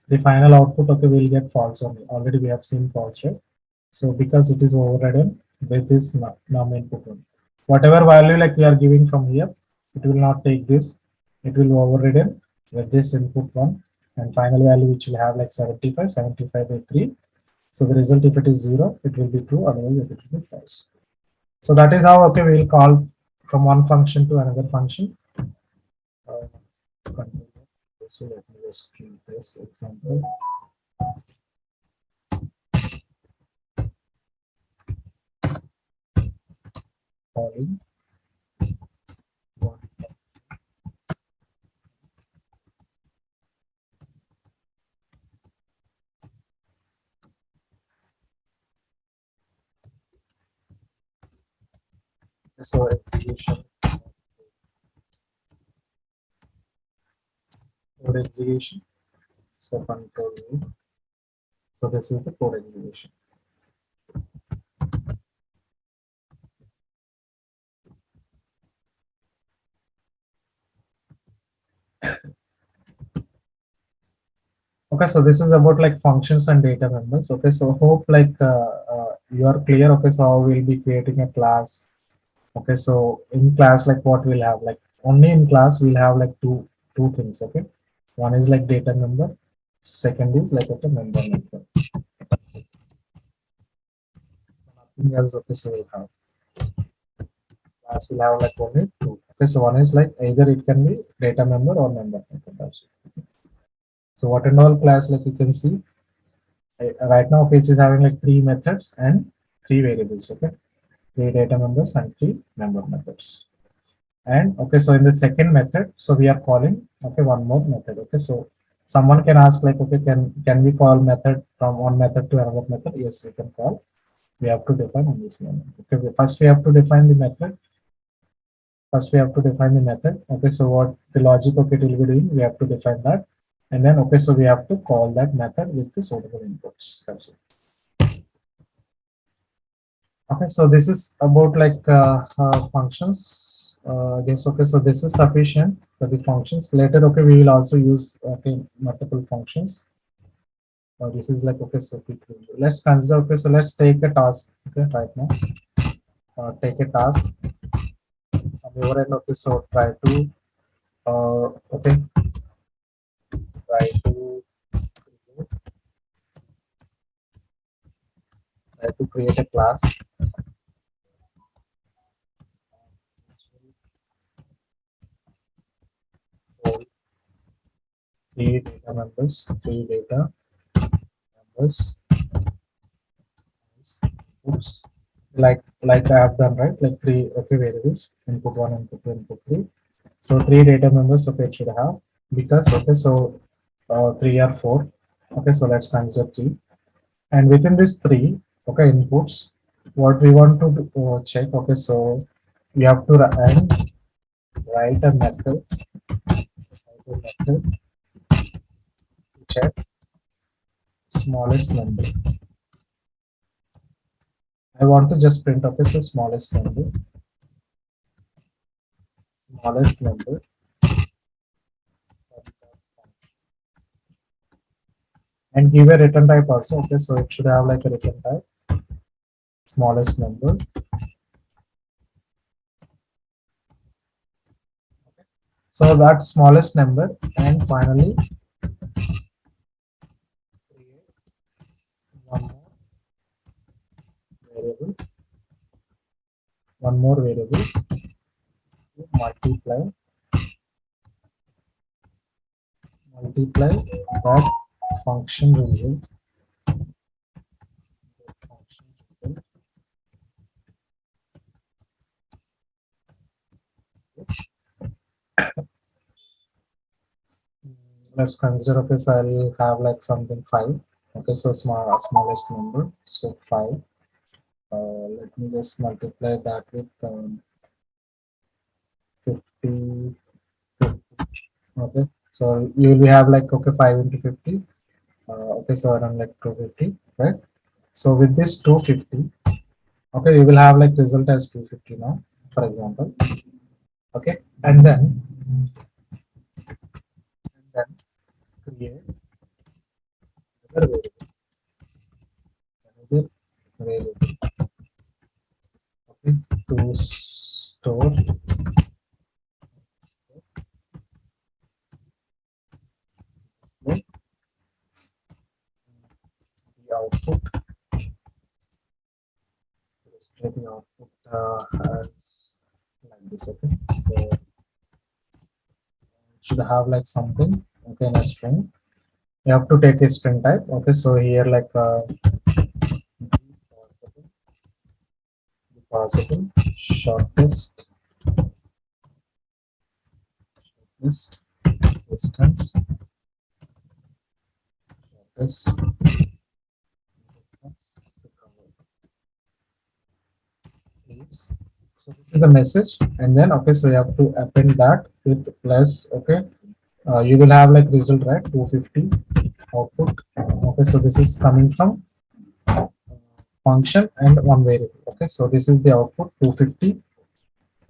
The final output, okay, will get false only. Already we have seen false, right? So because it is overridden with this num input one, whatever value like we are giving from here, it will not take this. It will overridden with this input one, and final value which will have like 75, 75 by 3. So the result, if it is 0, it will be true, otherwise it will be false. So that is how, okay, we will call from one function to another function. Continue. So let me just give this example. Calling one. So execution, code execution. So control V. So this is the code execution. Okay, so this is about like functions and data members. Okay, so hope like you are clear. Okay, so how we'll be creating a class. Okay, so in class, like what we'll have, like only in class we'll have like two things. Okay, one is like data member, second is like okay, member method. Nothing else. Okay, so we'll have class will have like only two. Okay, so one is like either it can be data member or member method. That's it. So what and all class, like you can see right now, okay, it is having like three methods and three variables. Okay, three data members and three member methods. And okay, so in the second method, so we are calling okay one more method. Okay, so someone can ask like okay, can we call method from one method to another method? Yes, we can call. We have to define on this moment. Okay, first we have to define the method. First we have to define the method. Okay, so what the logic, okay, it will be doing, we have to define that. And then, okay, so we have to call that method with the suitable inputs. That's it. Okay, so this is about like functions. Yes, okay, so this is sufficient for the functions. Later, okay, we will also use, okay, multiple functions. This is like, okay, so quickly. Let's consider, okay, so let's take a task, okay, right now. Take a task. On the other end, okay, so okay, try to create a class. So three data members, oops, like I have done, right? Like three, okay, variables, input one, input two, input three. So three data members, okay, it should have, because, okay, so three or four. Okay, so let's consider three. And within this three, okay, inputs, what we want to check, okay, so we have to write a method, to check smallest number. I want to just print, okay, so smallest number, and give a return type also. Okay, so it should have like a return type, smallest number. So that smallest number, and finally create one more variable, to multiply that function result, function result. Let's consider, okay, so I'll have like something 5. Okay, so smallest number, so 5. Let me just multiply that with 50. Okay, so you will have like, okay, 5 into 50. Okay, so around like 250, right? So with this 250, okay, you will have like result as 250 now, for example. Okay, and then create another variable, okay, to store the output, display the output as like this. Okay, so it should have like something, okay, in a string. You have to take a string type. Okay, so here like possible shortest distance, shortest distance to cover is. So this is the message, and then, okay, so you have to append that with plus. Okay, you will have like result, right? 250 output. Okay, so this is coming from function and one variable. Okay, so this is the output 250.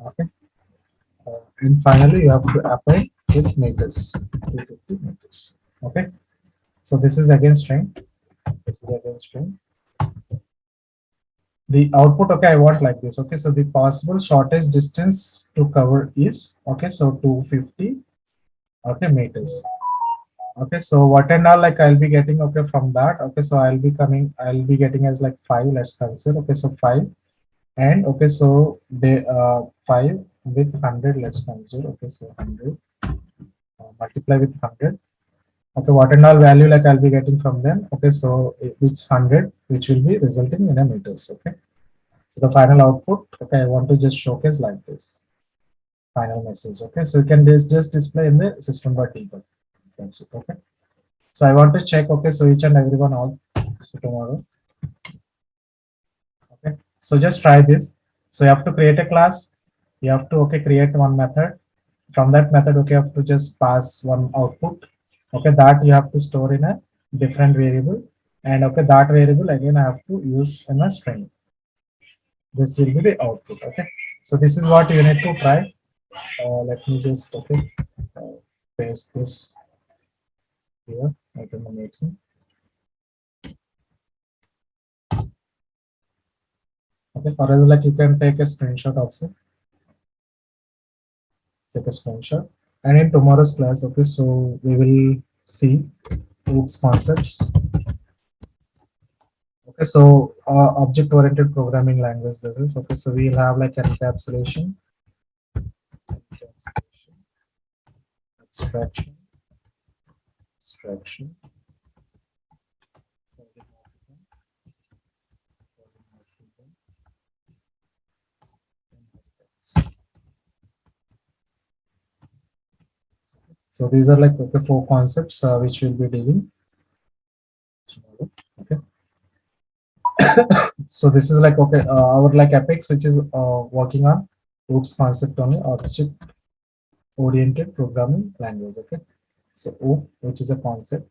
Okay, and finally you have to append with meters, 250 meters. Okay, so this is again string. This is again string. The output, okay, I want like this. Okay, so the possible shortest distance to cover is, okay, so 250, okay, meters. Okay, so what and all like I'll be getting, okay, from that. Okay, so I'll be getting as like 5. Let's consider. Okay, so 5, and okay, so they 5 with 100. Let's consider. Okay, so 100 multiply with 100. Okay, what and all value like I'll be getting from them. Okay, so which 100, which will be resulting in a meters. Okay, so the final output, okay, I want to just showcase like this. Final message. Okay, so you can just display in the system.debug. That's it. Okay, so I want to check. Okay, so each and everyone all, so tomorrow. Okay, so just try this. So you have to create a class. You have to create one method. From that method, you have to just pass one output. That you have to store in a different variable, and that variable again I have to use in a string. This will be the output. So this is what you need to try. Let me just paste this here automatically. For else, like, you can take a screenshot also. Take a screenshot. And in tomorrow's class, so we will see OOPS concepts. So object-oriented programming language. This is so we'll have like encapsulation, abstraction, abstraction, polymorphism, polymorphism, and objects. So these are like four concepts which we'll be dealing tomorrow. So this is like our like Apex, which is working on OOPS concept only, object oriented programming language. So OOP, which is a concept,